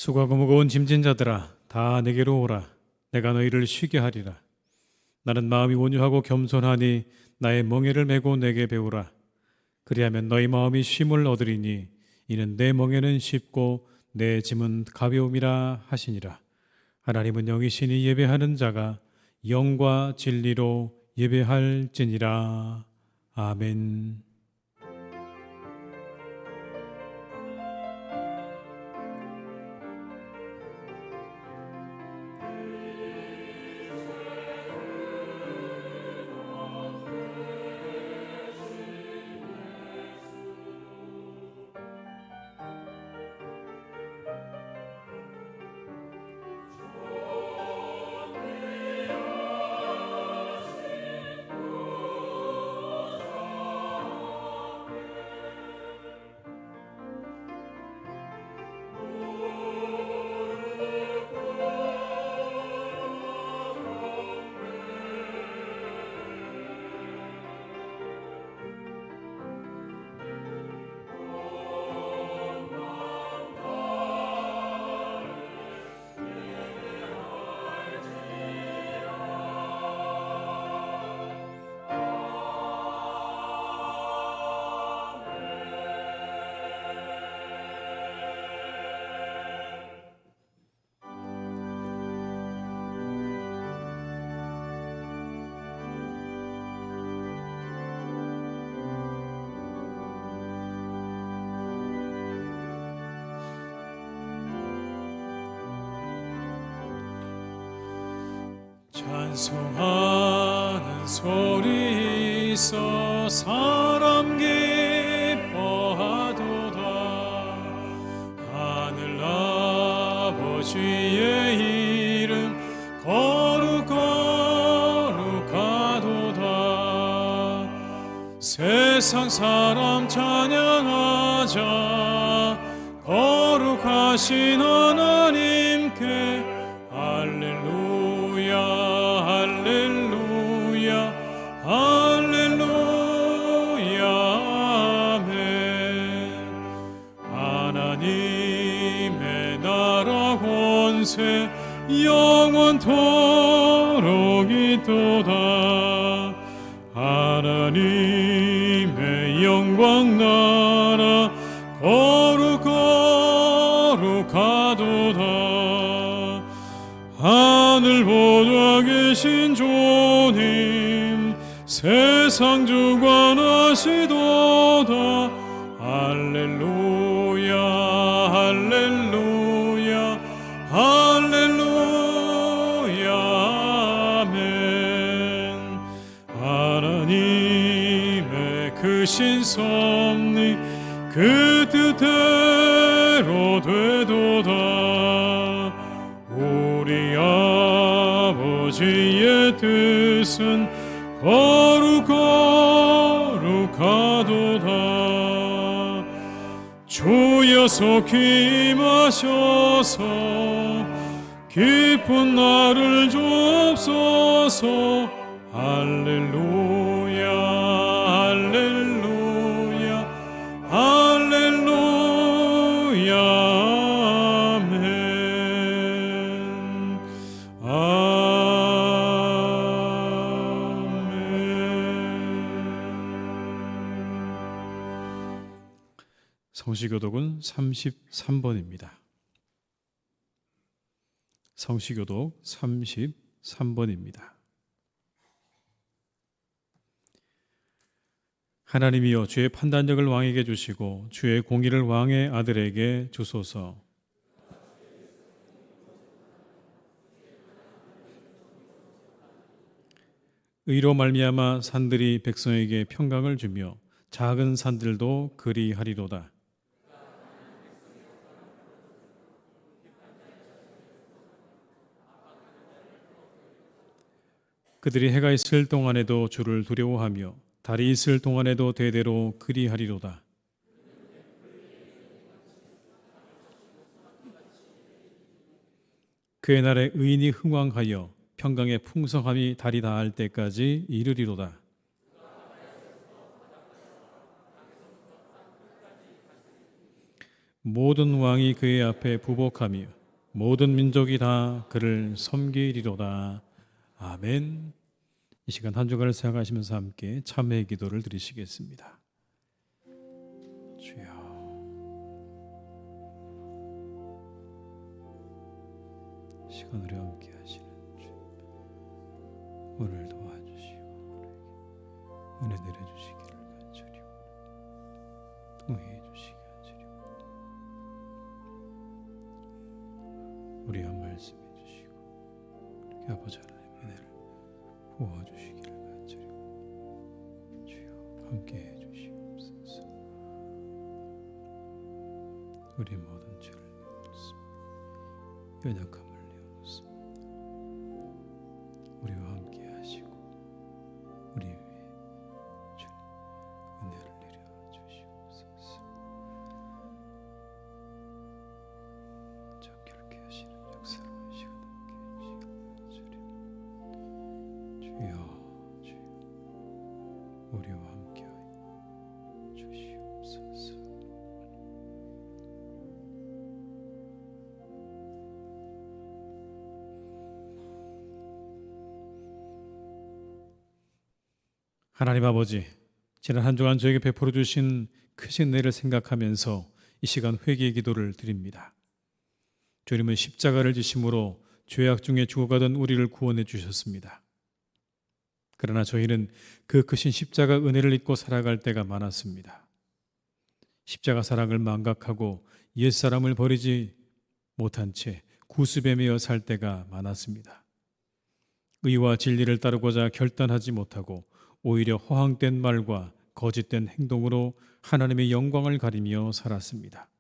수고하고 무거운 짐진 자들아 다 내게로 오라. 내가 너희를 쉬게 하리라. 나는 마음이 온유하고 겸손하니 나의 멍에를 메고 내게 배우라. 그리하면 너희 마음이 쉼을 얻으리니 이는 내 멍에는 쉽고 내 짐은 가벼움이라 하시니라. 하나님은 영이시니 예배하는 자가 영과 진리로 예배할지니라. 아멘. 찬송하는 소리 있어 사람 기뻐하도다. 하늘 아버지의 이름 거룩하도다. 세상 사람 찬양하자. 거룩하신 하나님께 할렐루야 할렐루야 할렐루야 아멘. 하나님의 나라 권세 영원토록 있도다. 하나님의 영광 나라 거룩하도다. 하늘 보좌 계신 주님 세상 주관하시도다. 할렐루야 할렐루야 할렐루야 아멘. 하나님의 크신 섭리 그 뜻대로 되도다. 우리 아버지의 뜻은 거룩하도다. 주여 속히 임하셔서 깊은 나를 주옵소서. 할렐루야 할렐루야 할렐루야 아멘. 성시교독은 33번입니다. 성시교독 33번입니다. 하나님이여 주의 판단력을 왕에게 주시고 주의 공의를 왕의 아들에게 주소서. 의로 말미암아 산들이 백성에게 평강을 주며 작은 산들도 그리하리로다. 그들이 해가 있을 동안에도 주를 두려워하며 달이 있을 동안에도 대대로 그리하리로다. 그의 날에 의인이 흥왕하여 평강의 풍성함이 달이 닿을 때까지 이르리로다. 모든 왕이 그의 앞에 부복하며 모든 민족이 다 그를 섬기리로다. 아멘. 이 시간 한 주간을 생각하시면서 함께 참회의 기도를 드리시겠습니다. 주여, 시간 우리 함께 하시는 주, 오늘 도와주시고 은혜 내려주시기를 간절히 통해해 주시기 간절히 우리 한 말씀해 주시고 이렇게 아버지 하나님의 은혜를 부어주시기를 간절히 주여 함께해 주시옵소서. 우리 모든 죄를 내어놓습니다. 연약함을 내어놓습니다. 우리와 함께 하시고 우리 위에 주님 은혜를 내려주시옵소서. 정결케 하시는 역사로 이 시간 함께 해주시기를 주여, 주여 우리와 함께하여 주시옵소서. 하나님 아버지, 지난 한 주간 저에게 베풀어 주신 크신 은혜를 생각하면서 이 시간 회개의 기도를 드립니다. 주님은 십자가를 지심으로 죄악 중에 죽어가던 우리를 구원해 주셨습니다. 그러나 저희는 그 크신 십자가 은혜를 잊고 살아갈 때가 많았습니다. 십자가 사랑을 망각하고 옛사람을 버리지 못한 채 구습에 매여 살 때가 많았습니다. 의와 진리를 따르고자 결단하지 못하고 오히려 허황된 말과 거짓된 행동으로 하나님의 영광을 가리며 살았습니다.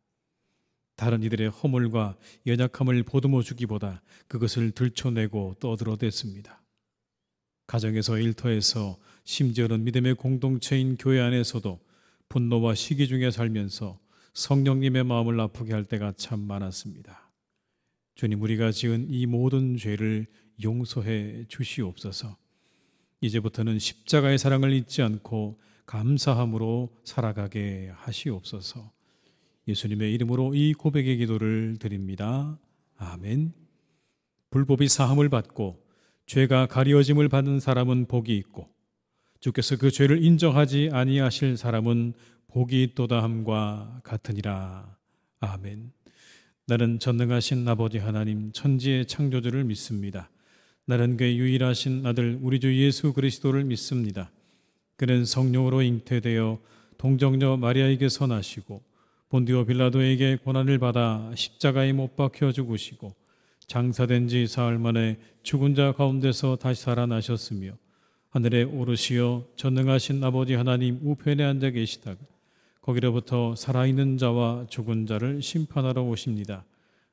다른 이들의 허물과 연약함을 보듬어 주기보다 그것을 들춰내고 떠들어댔습니다. 가정에서, 일터에서, 심지어는 믿음의 공동체인 교회 안에서도 분노와 시기 중에 살면서 성령님의 마음을 아프게 할 때가 참 많았습니다. 주님, 우리가 지은 이 모든 죄를 용서해 주시옵소서. 이제부터는 십자가의 사랑을 잊지 않고 감사함으로 살아가게 하시옵소서. 예수님의 이름으로 이 고백의 기도를 드립니다. 아멘. 불법이 사함을 받고 죄가 가리워짐을 받는 사람은 복이 있고 주께서 그 죄를 인정하지 아니하실 사람은 복이 있도다 함과 같으니라. 아멘. 나는 전능하신 아버지 하나님 천지의 창조주를 믿습니다. 나는 그의 유일하신 아들 우리 주 예수 그리스도를 믿습니다. 그는 성령으로 잉태되어 동정녀 마리아에게서 나시고 본디오 빌라도에게 고난을 받아 십자가에 못 박혀 죽으시고 장사된 지 사흘 만에 죽은 자 가운데서 다시 살아나셨으며 하늘에 오르시어 전능하신 아버지 하나님 우편에 앉아 계시다가 거기로부터 살아있는 자와 죽은 자를 심판하러 오십니다.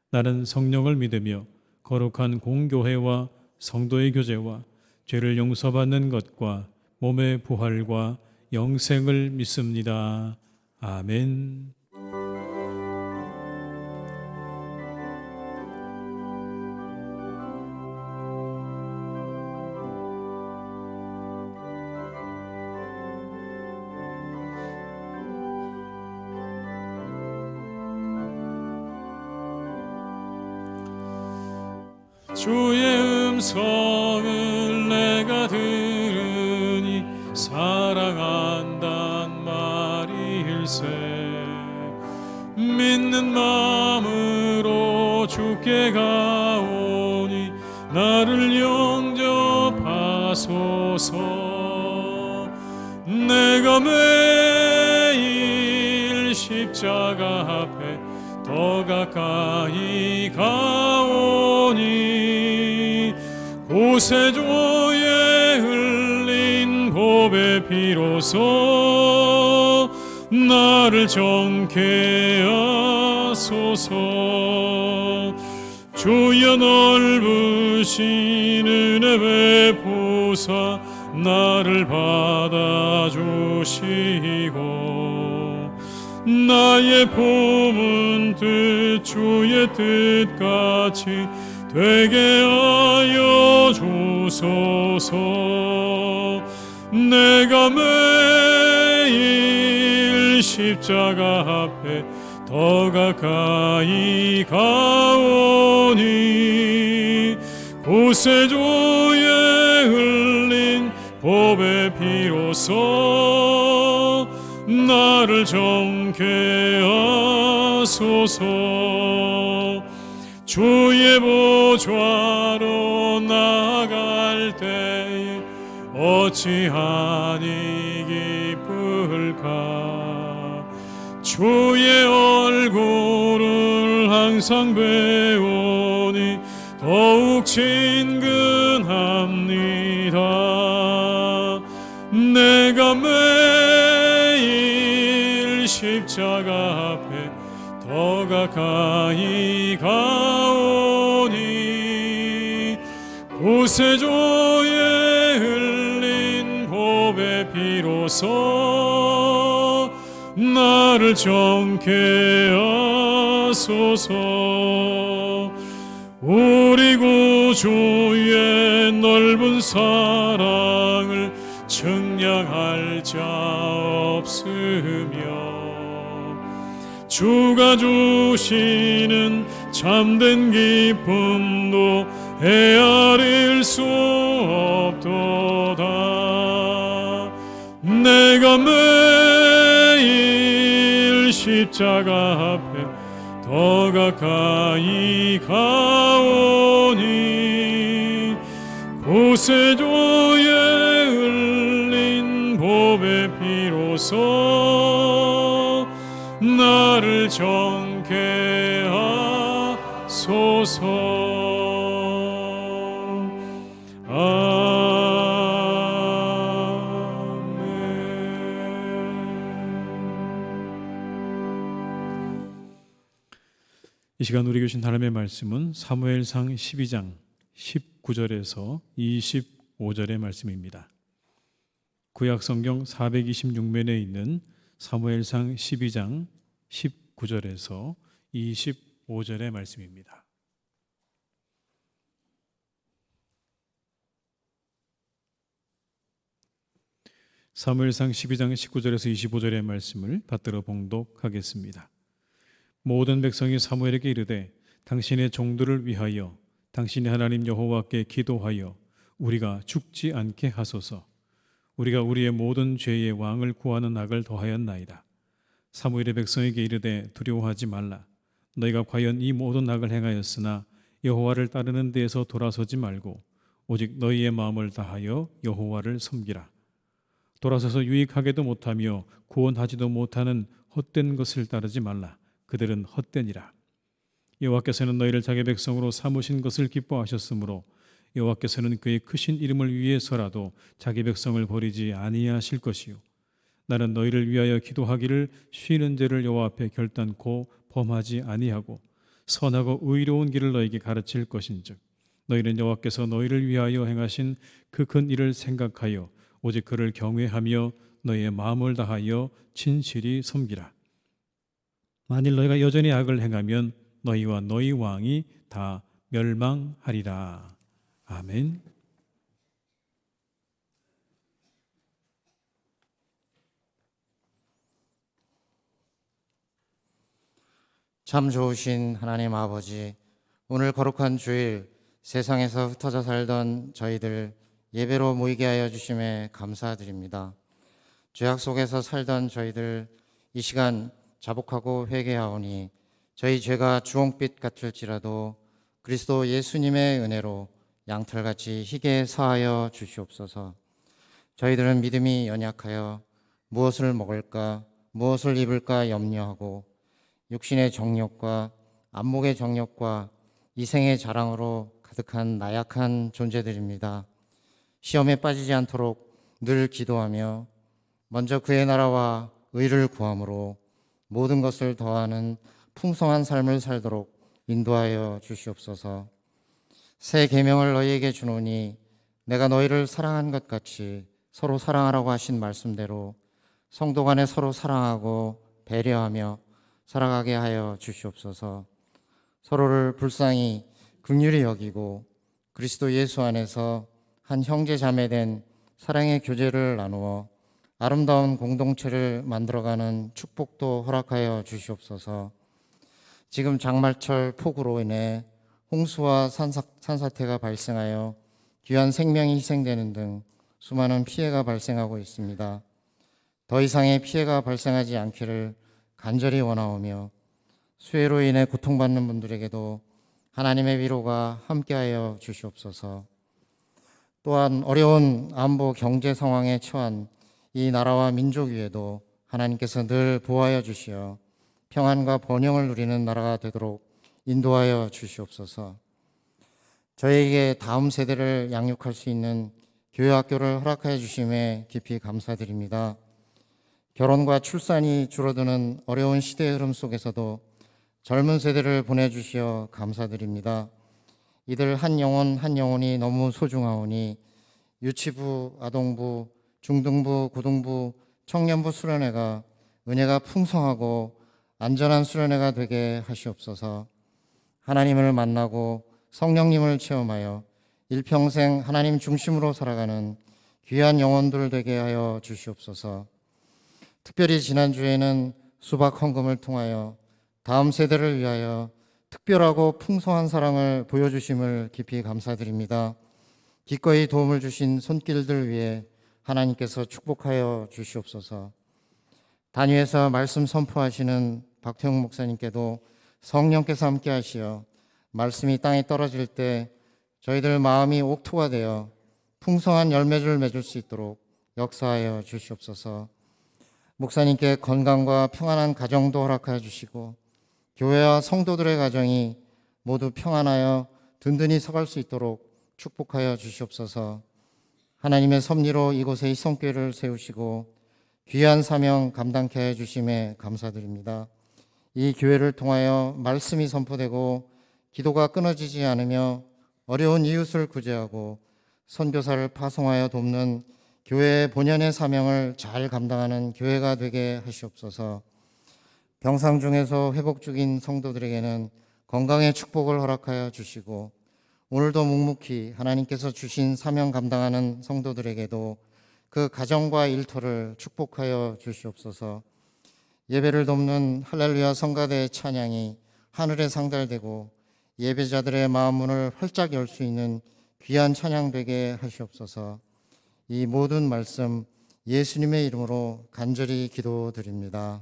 나는 성령을 믿으며 거룩한 공교회와 성도의 교제와 죄를 용서받는 것과 몸의 부활과 영생을 믿습니다. 아멘. 주의 음성을 내가 들으니 사랑한단 말일세. 믿는 마음으로 주께 가오니 나를 영접하소서. 내가 매일 십자가 앞에 더 가까이 가오니 고세조에 흘린 법의 피로써 나를 정케 하소서. 주여 넓으신 은혜 베푸사 나를 받아주시고 나의 품은 뜻 주의 뜻같이 되게 하여 주소서. 내가 매일 십자가 앞에 더 가까이 가오니 구세주의 흘린 보배 피로써 나를 정케 하소서. 주의 보좌로 나갈 때에 어찌하니 기쁠까. 주의 얼굴을 항상 배우니 더욱 친근합니다. 내가 매일 십자가 앞에 더 가까이 가오니 구세주의 흘린 보배 피로써 나를 정케 하소서. 우리 구주의 넓은 사랑을 측량할 자 없으며 주가 주시는 참된 기쁨도 헤아릴 수 없도다. 내가 매일 십자가 앞에 더 가까이 가오니 구세주의 흘린 보배 피로써 나를 정케 하소서. 이 시간 우리 교신 하나님의 말씀은 사무엘상 12장 19절에서 25절의 말씀입니다. 구약 성경 426면에 있는 사무엘상 12장 19절에서 25절의 말씀입니다. 사무엘상 12장 19절에서 25절의 말씀을 받들어 봉독하겠습니다. 모든 백성이 사무엘에게 이르되 당신의 종들을 위하여 당신의 하나님 여호와께 기도하여 우리가 죽지 않게 하소서. 우리가 우리의 모든 죄의 왕을 구하는 악을 더하였나이다. 사무엘의 백성에게 이르되 두려워하지 말라. 너희가 과연 이 모든 악을 행하였으나 여호와를 따르는 데에서 돌아서지 말고 오직 너희의 마음을 다하여 여호와를 섬기라. 돌아서서 유익하게도 못하며 구원하지도 못하는 헛된 것을 따르지 말라. 그들은 헛되니라. 여호와께서는 너희를 자기 백성으로 삼으신 것을 기뻐하셨으므로 여호와께서는 그의 크신 이름을 위해서라도 자기 백성을 버리지 아니하실 것이요 나는 너희를 위하여 기도하기를 쉬는 죄를 여호와 앞에 결단코 범하지 아니하고 선하고 의로운 길을 너희에게 가르칠 것인즉 너희는 여호와께서 너희를 위하여 행하신 그 큰 일을 생각하여 오직 그를 경외하며 너희의 마음을 다하여 진실히 섬기라. 만일 너희가 여전히 악을 행하면 너희와 너희 왕이 다 멸망하리라. 아멘. 참 좋으신 하나님 아버지, 오늘 거룩한 주일 세상에서 흩어져 살던 저희들 예배로 모이게 하여 주심에 감사드립니다. 죄악 속에서 살던 저희들 이 시간 자복하고 회개하오니 저희 죄가 주홍빛 같을지라도 그리스도 예수님의 은혜로 양털같이 희게 사하여 주시옵소서. 저희들은 믿음이 연약하여 무엇을 먹을까 무엇을 입을까 염려하고 육신의 정욕과 안목의 정욕과 이생의 자랑으로 가득한 나약한 존재들입니다. 시험에 빠지지 않도록 늘 기도하며 먼저 그의 나라와 의를 구함으로 모든 것을 더하는 풍성한 삶을 살도록 인도하여 주시옵소서. 새 계명을 너희에게 주노니 내가 너희를 사랑한 것 같이 서로 사랑하라고 하신 말씀대로 성도 간에 서로 사랑하고 배려하며 살아가게 하여 주시옵소서. 서로를 불쌍히 긍휼히 여기고 그리스도 예수 안에서 한 형제 자매된 사랑의 교제를 나누어 아름다운 공동체를 만들어가는 축복도 허락하여 주시옵소서. 지금 장마철 폭우로 인해 홍수와 산사태가 발생하여 귀한 생명이 희생되는 등 수많은 피해가 발생하고 있습니다. 더 이상의 피해가 발생하지 않기를 간절히 원하오며 수해로 인해 고통받는 분들에게도 하나님의 위로가 함께하여 주시옵소서. 또한 어려운 안보 경제 상황에 처한 이 나라와 민족 위에도 하나님께서 늘 보호하여 주시어 평안과 번영을 누리는 나라가 되도록 인도하여 주시옵소서. 저에게 다음 세대를 양육할 수 있는 교회 학교를 허락하여 주심에 깊이 감사드립니다. 결혼과 출산이 줄어드는 어려운 시대의 흐름 속에서도 젊은 세대를 보내주시어 감사드립니다. 이들 한 영혼 한 영혼이 너무 소중하오니 유치부, 아동부, 중등부, 고등부, 청년부 수련회가 은혜가 풍성하고 안전한 수련회가 되게 하시옵소서. 하나님을 만나고 성령님을 체험하여 일평생 하나님 중심으로 살아가는 귀한 영혼들 되게 하여 주시옵소서. 특별히 지난주에는 수박 헌금을 통하여 다음 세대를 위하여 특별하고 풍성한 사랑을 보여주심을 깊이 감사드립니다. 기꺼이 도움을 주신 손길들 위해 하나님께서 축복하여 주시옵소서. 단위에서 말씀 선포하시는 박태웅 목사님께도 성령께서 함께 하시어 말씀이 땅에 떨어질 때 저희들 마음이 옥토가 되어 풍성한 열매를 맺을 수 있도록 역사하여 주시옵소서. 목사님께 건강과 평안한 가정도 허락하여 주시고 교회와 성도들의 가정이 모두 평안하여 든든히 서갈 수 있도록 축복하여 주시옵소서. 하나님의 섭리로 이곳에 이성교회를 세우시고 귀한 사명 감당케 해 주심에 감사드립니다. 이 교회를 통하여 말씀이 선포되고 기도가 끊어지지 않으며 어려운 이웃을 구제하고 선교사를 파송하여 돕는 교회의 본연의 사명을 잘 감당하는 교회가 되게 하시옵소서. 병상 중에서 회복 중인 성도들에게는 건강의 축복을 허락하여 주시고 오늘도 묵묵히 하나님께서 주신 사명 감당하는 성도들에게도 그 가정과 일터를 축복하여 주시옵소서. 예배를 돕는 할렐루야 성가대의 찬양이 하늘에 상달되고 예배자들의 마음 문을 활짝 열 수 있는 귀한 찬양 되게 하시옵소서. 이 모든 말씀 예수님의 이름으로 간절히 기도드립니다.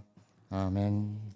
아멘.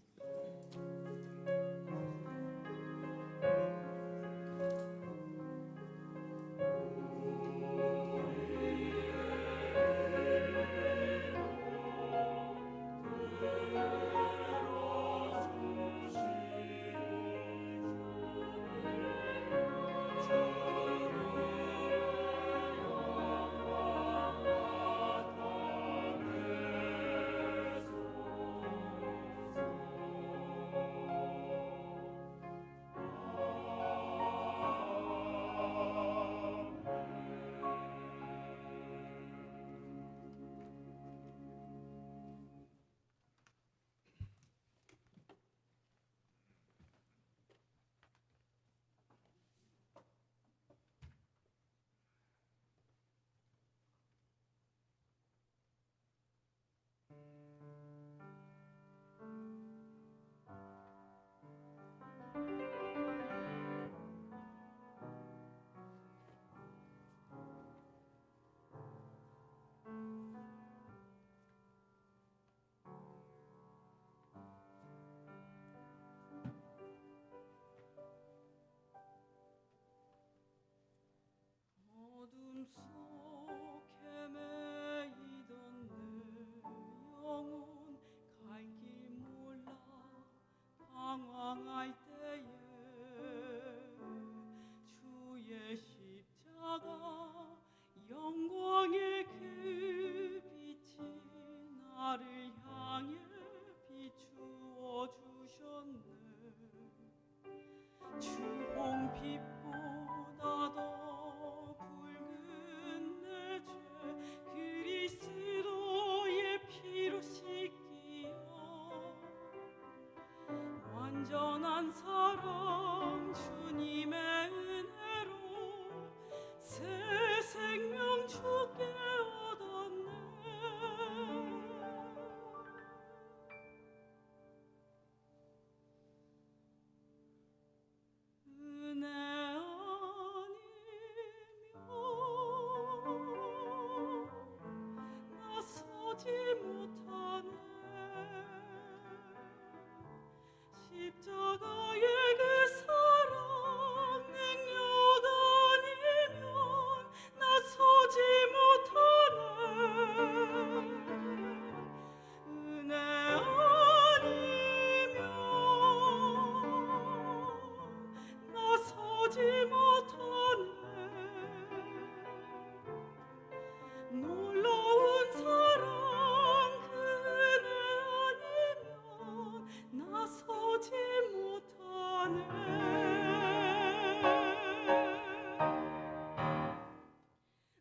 어둠 속 헤매이던 내 영혼 갈 길 몰라 방황할 때에 주의 십자가 영광의 그 빛이 나를 향해 비추어 주셨네. 주홍빛보다 더 붉은 내 죄 그리스도의 피로 씻기어 완전한 사랑 주님의 은혜로 새 생명 주께 얻었네.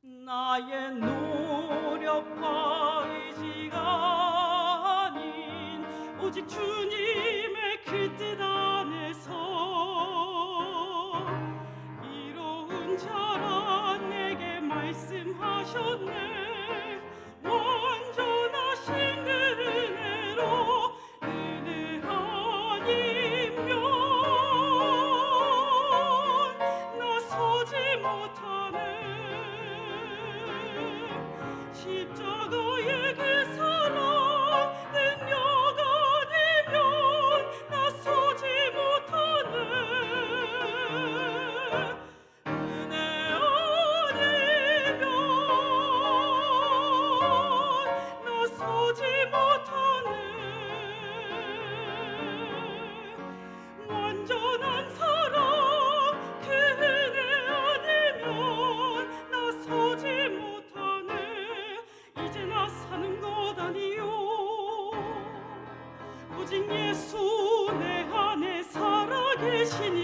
나의 노력과 의지가 아닌 오직 주님의 그 뜻 안에서 이로운 자라 내게 말씀하셨네. 완전하신 그 은혜로 은혜 아니면 나서지 못하네. 십자가의 그 사랑 능력 아니면 나서지 못하네. 은혜 아니면 나서지 못하네. 완전한 사랑 그 은혜 아니면 나서지 못하네. 이제 나 사는 것 아니요 오직 예수 내 안에 살아계시니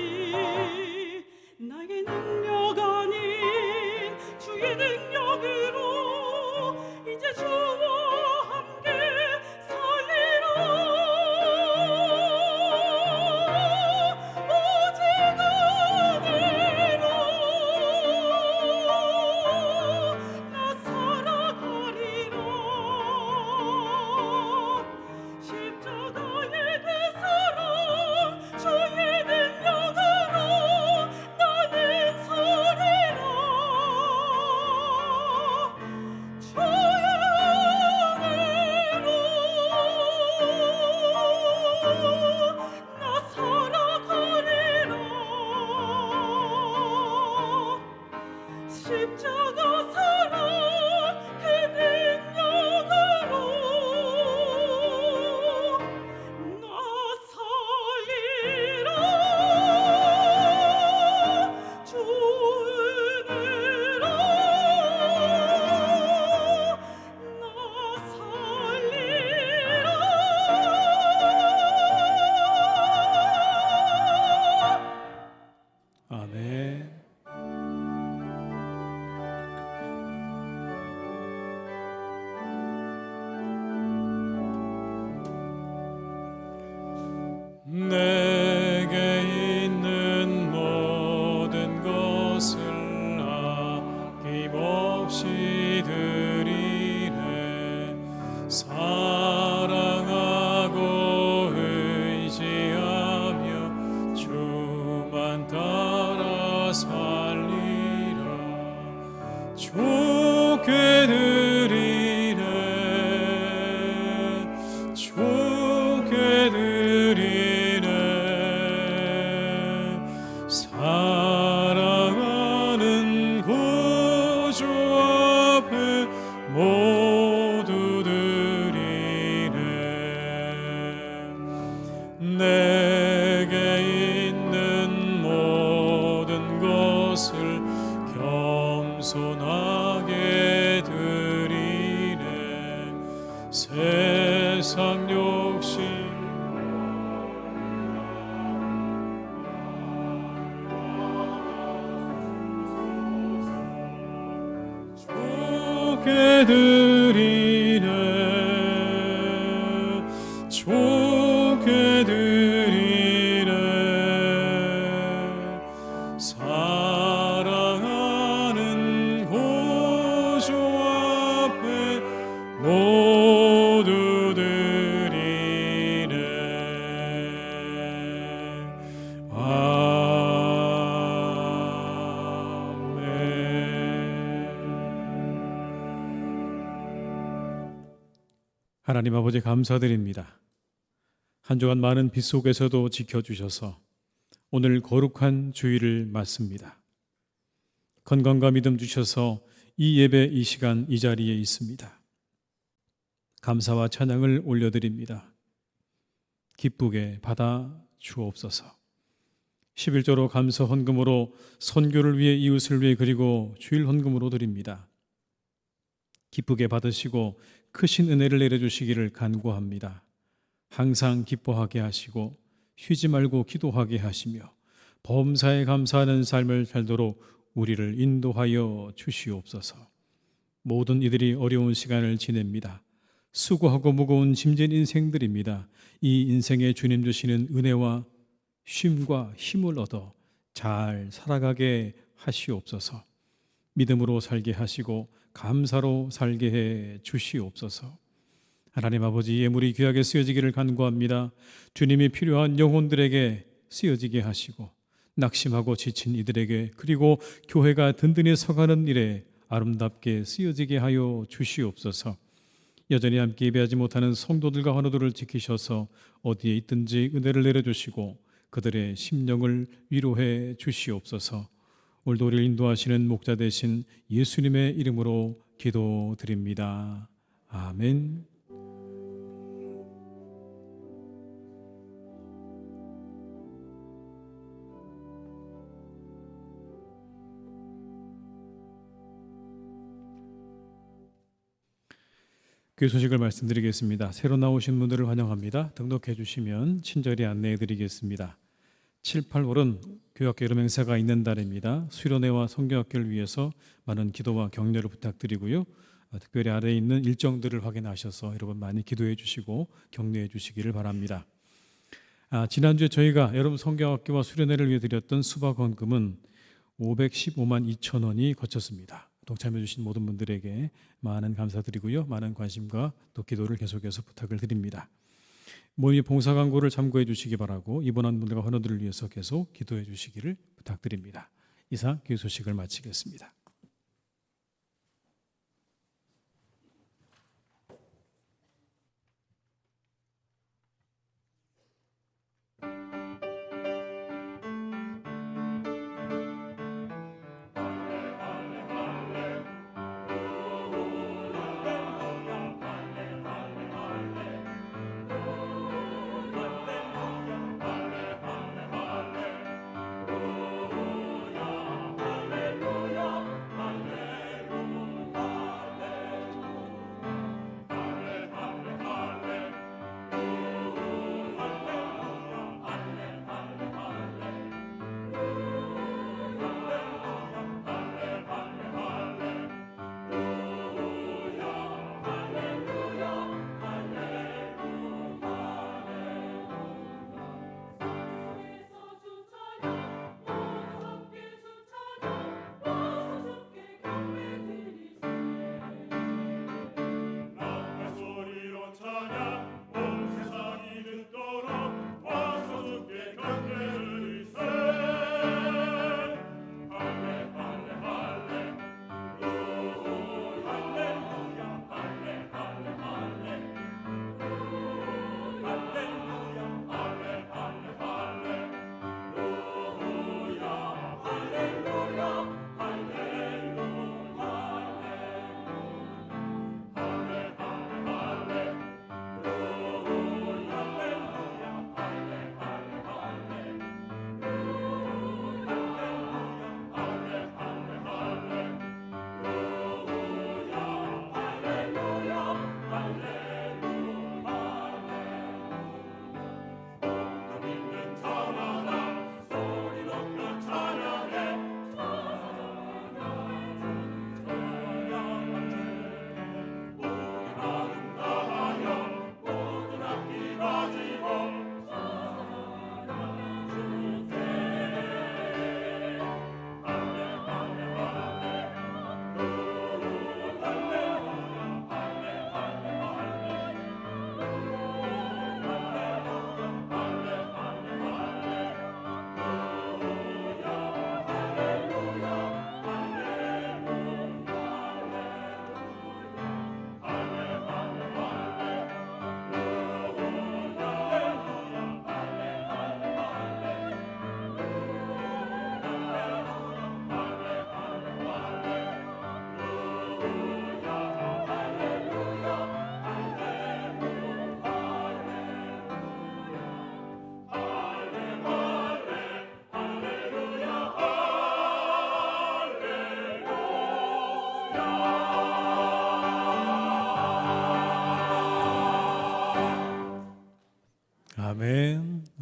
나의 능력 아닌 주의 능력으로 이제 주와 함께 살리라. 오직 은혜로 나 살아가리라. 십자가의 그 사랑 주의 능력으로 나는 서리라. 주의 은혜로 나 살아가리라. 십자가 사랑 그 능력으로 나 살리라. 주 은혜로 나 살리라. 아멘. 내게 있는 모든 것을 아낌없이 드리네. 사랑하고 의지하며 주만 따라 살리라. 주께 드리네. 주께 드리네. 사랑하는 구주 앞에 모두 드리네. 내게 있는 모든 것을 겸손하게 드리네. 세상 욕심 주께 드리네. 주께 드리네. 사랑하는 구주 앞에 모두 드리네. 하나님 아버지 감사드립니다. 한 주간 많은 빗 속에서도 지켜주셔서 오늘 거룩한 주일을 맞습니다. 건강과 믿음 주셔서 이 예배 이 시간 이 자리에 있습니다. 감사와 찬양을 올려드립니다. 기쁘게 받아 주옵소서. 11조로 감사 헌금으로 선교를 위해 이웃을 위해 그리고 주일 헌금으로 드립니다. 기쁘게 받으시고 크신 은혜를 내려주시기를 간구합니다. 항상 기뻐하게 하시고 쉬지 말고 기도하게 하시며 범사에 감사하는 삶을 살도록 우리를 인도하여 주시옵소서. 모든 이들이 어려운 시간을 지냅니다. 수고하고 무거운 짐진 인생들입니다. 이 인생에 주님 주시는 은혜와 쉼과 힘을 얻어 잘 살아가게 하시옵소서. 믿음으로 살게 하시고 감사로 살게 해 주시옵소서. 하나님 아버지, 예물이 귀하게 쓰여지기를 간구합니다. 주님이 필요한 영혼들에게 쓰여지게 하시고 낙심하고 지친 이들에게, 그리고 교회가 든든히 서가는 일에 아름답게 쓰여지게 하여 주시옵소서. 여전히 함께 예배하지 못하는 성도들과 환우들을 지키셔서 어디에 있든지 은혜를 내려주시고 그들의 심령을 위로해 주시옵소서. 오늘도 우리를 인도하시는 목자 되신 예수님의 이름으로 기도드립니다. 아멘. 교회 소식을 말씀드리겠습니다. 새로 나오신 분들을 환영합니다. 등록해 주시면 친절히 안내해 드리겠습니다. 7, 8월은 교회학교 여름 행사가 있는 달입니다. 수련회와 성경학교를 위해서 많은 기도와 격려를 부탁드리고요. 특별히 아래에 있는 일정들을 확인하셔서 여러분 많이 기도해 주시고 격려해 주시기를 바랍니다. 지난주에 저희가 여름 성경학교와 수련회를 위해 드렸던 수박 헌금은 515만 2천 원이 거쳤습니다. 동참해 주신 모든 분들에게 많은 감사드리고요. 많은 관심과 또 기도를 계속해서 부탁을 드립니다. 모임 봉사 광고를 참고해 주시기 바라고 입원한 분들과 환우들을 위해서 계속 기도해 주시기를 부탁드립니다. 이상 교회 소식을 마치겠습니다. 할렐루야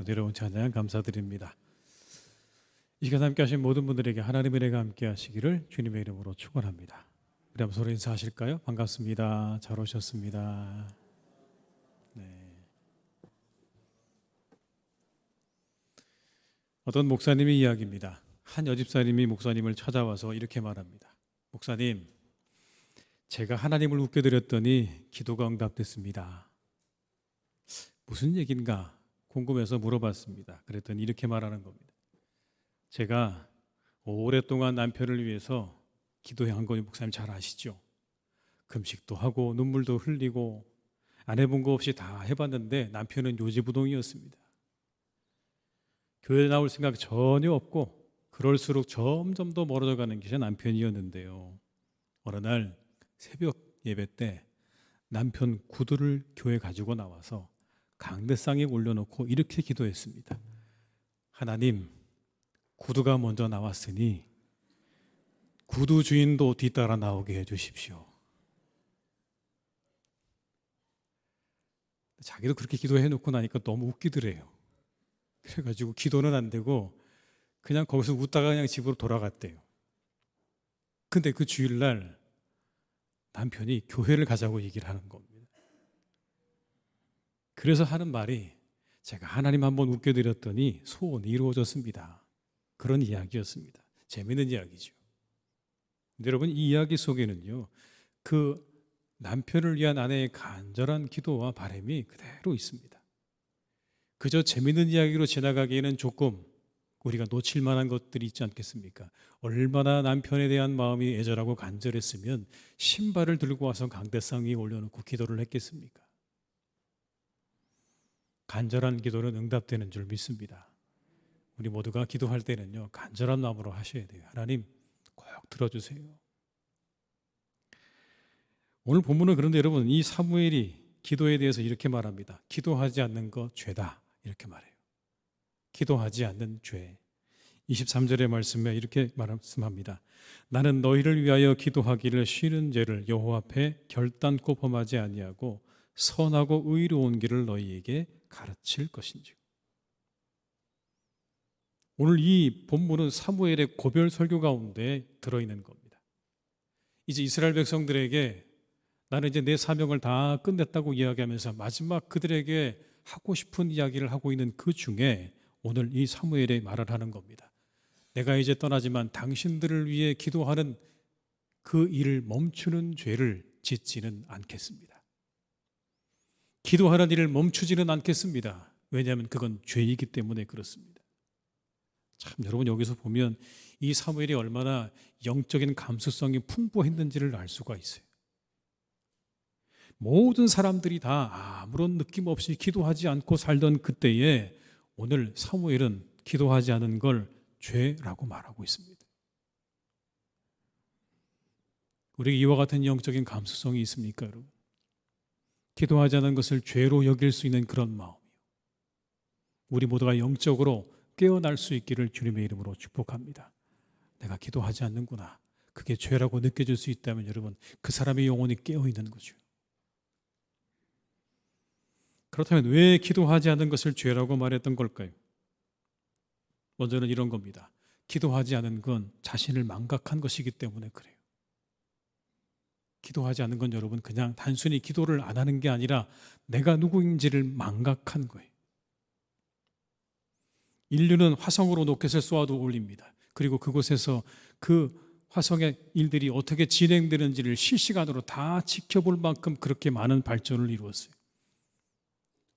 은혜로운 찬양 감사드립니다. 이 시간 함께 하신 모든 분들에게 하나님의 은혜가 함께 하시기를 주님의 이름으로 축원합니다. 우리 한번 서로 인사하실까요? 반갑습니다. 잘 오셨습니다. 네. 어떤 목사님의 이야기입니다. 한 여집사님이 목사님을 찾아와서 이렇게 말합니다. 목사님, 제가 하나님을 웃겨드렸더니 기도가 응답됐습니다. 무슨 얘기인가 궁금해서 물어봤습니다. 그랬더니 이렇게 말하는 겁니다. 제가 오랫동안 남편을 위해서 기도한 거 목사님 잘 아시죠? 금식도 하고 눈물도 흘리고 안 해본 거 없이 다 해봤는데 남편은 요지부동이었습니다. 교회 나올 생각 전혀 없고 그럴수록 점점 더 멀어져 가는 게 제 남편이었는데요. 어느 날 새벽 예배 때 남편 구두를 교회 가지고 나와서 강대상에 올려놓고 이렇게 기도했습니다. 하나님, 구두가 먼저 나왔으니 구두 주인도 뒤따라 나오게 해주십시오. 자기도 그렇게 기도해놓고 나니까 너무 웃기더래요. 그래가지고 기도는 안 되고 그냥 거기서 웃다가 그냥 집으로 돌아갔대요. 근데 그 주일날 남편이 교회를 가자고 얘기를 하는 겁니다. 그래서 하는 말이 제가 하나님 한번 웃겨드렸더니 소원이 이루어졌습니다. 그런 이야기였습니다. 재미있는 이야기죠. 근데 여러분, 이 이야기 속에는요, 그 남편을 위한 아내의 간절한 기도와 바람이 그대로 있습니다. 그저 재미있는 이야기로 지나가기에는 조금 우리가 놓칠 만한 것들이 있지 않겠습니까? 얼마나 남편에 대한 마음이 애절하고 간절했으면 신발을 들고 와서 강대상 위에 올려놓고 기도를 했겠습니까? 간절한 기도는 응답되는 줄 믿습니다. 우리 모두가 기도할 때는요, 간절한 마음으로 하셔야 돼요. 하나님 꼭 들어주세요. 오늘 본문은 그런데 여러분, 이 사무엘이 기도에 대해서 이렇게 말합니다. 기도하지 않는 거 죄다, 이렇게 말해요. 기도하지 않는 죄. 23절의 말씀에 이렇게 말씀합니다. 나는 너희를 위하여 기도하기를 쉬는 죄를 여호와 앞에 결단코 범하지 아니하고 선하고 의로운 길을 너희에게 가르칠 것인지. 오늘 이 본문은 사무엘의 고별 설교 가운데 들어있는 겁니다. 이제 이스라엘 백성들에게 나는 이제 내 사명을 다 끝냈다고 이야기하면서 마지막 그들에게 하고 싶은 이야기를 하고 있는 그 중에 오늘 이 사무엘의 말을 하는 겁니다. 내가 이제 떠나지만 당신들을 위해 기도하는 그 일을 멈추는 죄를 짓지는 않겠습니다. 기도하는 일을 멈추지는 않겠습니다. 왜냐하면 그건 죄이기 때문에 그렇습니다. 참, 여러분, 여기서 보면 이 사무엘이 얼마나 영적인 감수성이 풍부했는지를 알 수가 있어요. 모든 사람들이 다 아무런 느낌 없이 기도하지 않고 살던 그때에 오늘 사무엘은 기도하지 않은 걸 죄라고 말하고 있습니다. 우리에게 이와 같은 영적인 감수성이 있습니까, 여러분? 기도하지 않은 것을 죄로 여길 수 있는 그런 마음이요. 우리 모두가 영적으로 깨어날 수 있기를 주님의 이름으로 축복합니다. 내가 기도하지 않는구나. 그게 죄라고 느껴질 수 있다면 여러분, 그 사람의 영혼이 깨어 있는 거죠. 그렇다면 왜 기도하지 않는 것을 죄라고 말했던 걸까요? 먼저는 이런 겁니다. 기도하지 않은 건 자신을 망각한 것이기 때문에 그래요. 기도하지 않는 건 여러분 그냥 단순히 기도를 안 하는 게 아니라 내가 누구인지를 망각한 거예요. 인류는 화성으로 로켓을 쏘아도 올립니다. 그리고 그곳에서 그 화성의 일들이 어떻게 진행되는지를 실시간으로 다 지켜볼 만큼 그렇게 많은 발전을 이루었어요.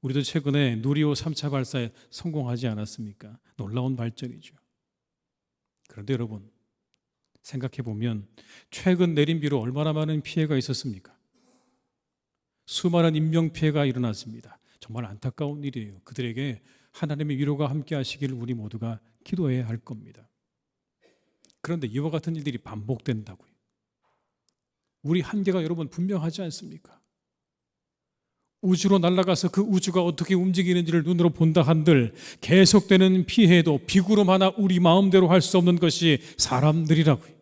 우리도 최근에 누리호 3차 발사에 성공하지 않았습니까? 놀라운 발전이죠. 그런데 여러분, 생각해 보면 최근 내린 비로 얼마나 많은 피해가 있었습니까? 수많은 인명피해가 일어났습니다. 정말 안타까운 일이에요. 그들에게 하나님의 위로가 함께 하시기를 우리 모두가 기도해야 할 겁니다. 그런데 이와 같은 일들이 반복된다고요. 우리 한계가 여러분 분명하지 않습니까? 우주로 날아가서 그 우주가 어떻게 움직이는지를 눈으로 본다 한들 계속되는 피해도 비구름 하나 우리 마음대로 할 수 없는 것이 사람들이라고요.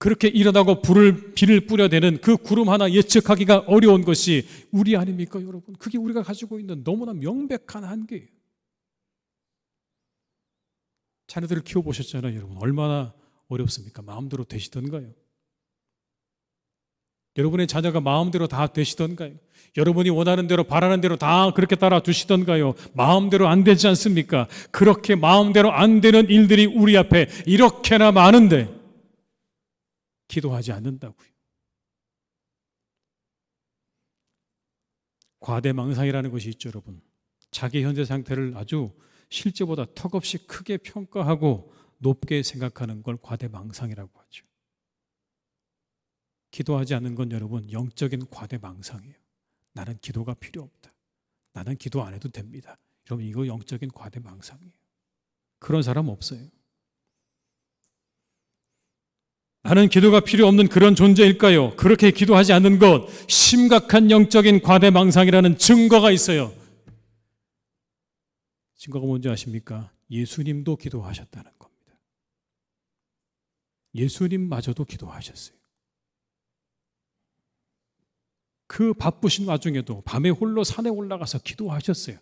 그렇게 일어나고 비를 뿌려대는 그 구름 하나 예측하기가 어려운 것이 우리 아닙니까, 여러분? 그게 우리가 가지고 있는 너무나 명백한 한계예요. 자녀들을 키워보셨잖아요, 여러분. 얼마나 어렵습니까? 마음대로 되시던가요? 여러분의 자녀가 마음대로 다 되시던가요? 여러분이 원하는 대로 바라는 대로 다 그렇게 따라 두시던가요? 마음대로 안 되지 않습니까? 그렇게 마음대로 안 되는 일들이 우리 앞에 이렇게나 많은데 기도하지 않는다고요. 과대망상이라는 것이 있죠, 여러분. 자기 현재 상태를 아주 실제보다 턱없이 크게 평가하고 높게 생각하는 걸 과대망상이라고 하죠. 기도하지 않는 건 여러분 영적인 과대망상이에요. 나는 기도가 필요 없다. 나는 기도 안 해도 됩니다. 여러분 이거 영적인 과대망상이에요. 그런 사람 없어요. 나는 기도가 필요 없는 그런 존재일까요? 그렇게 기도하지 않는 것, 심각한 영적인 과대망상이라는 증거가 있어요. 증거가 뭔지 아십니까? 예수님도 기도하셨다는 겁니다. 예수님마저도 기도하셨어요. 그 바쁘신 와중에도 밤에 홀로 산에 올라가서 기도하셨어요.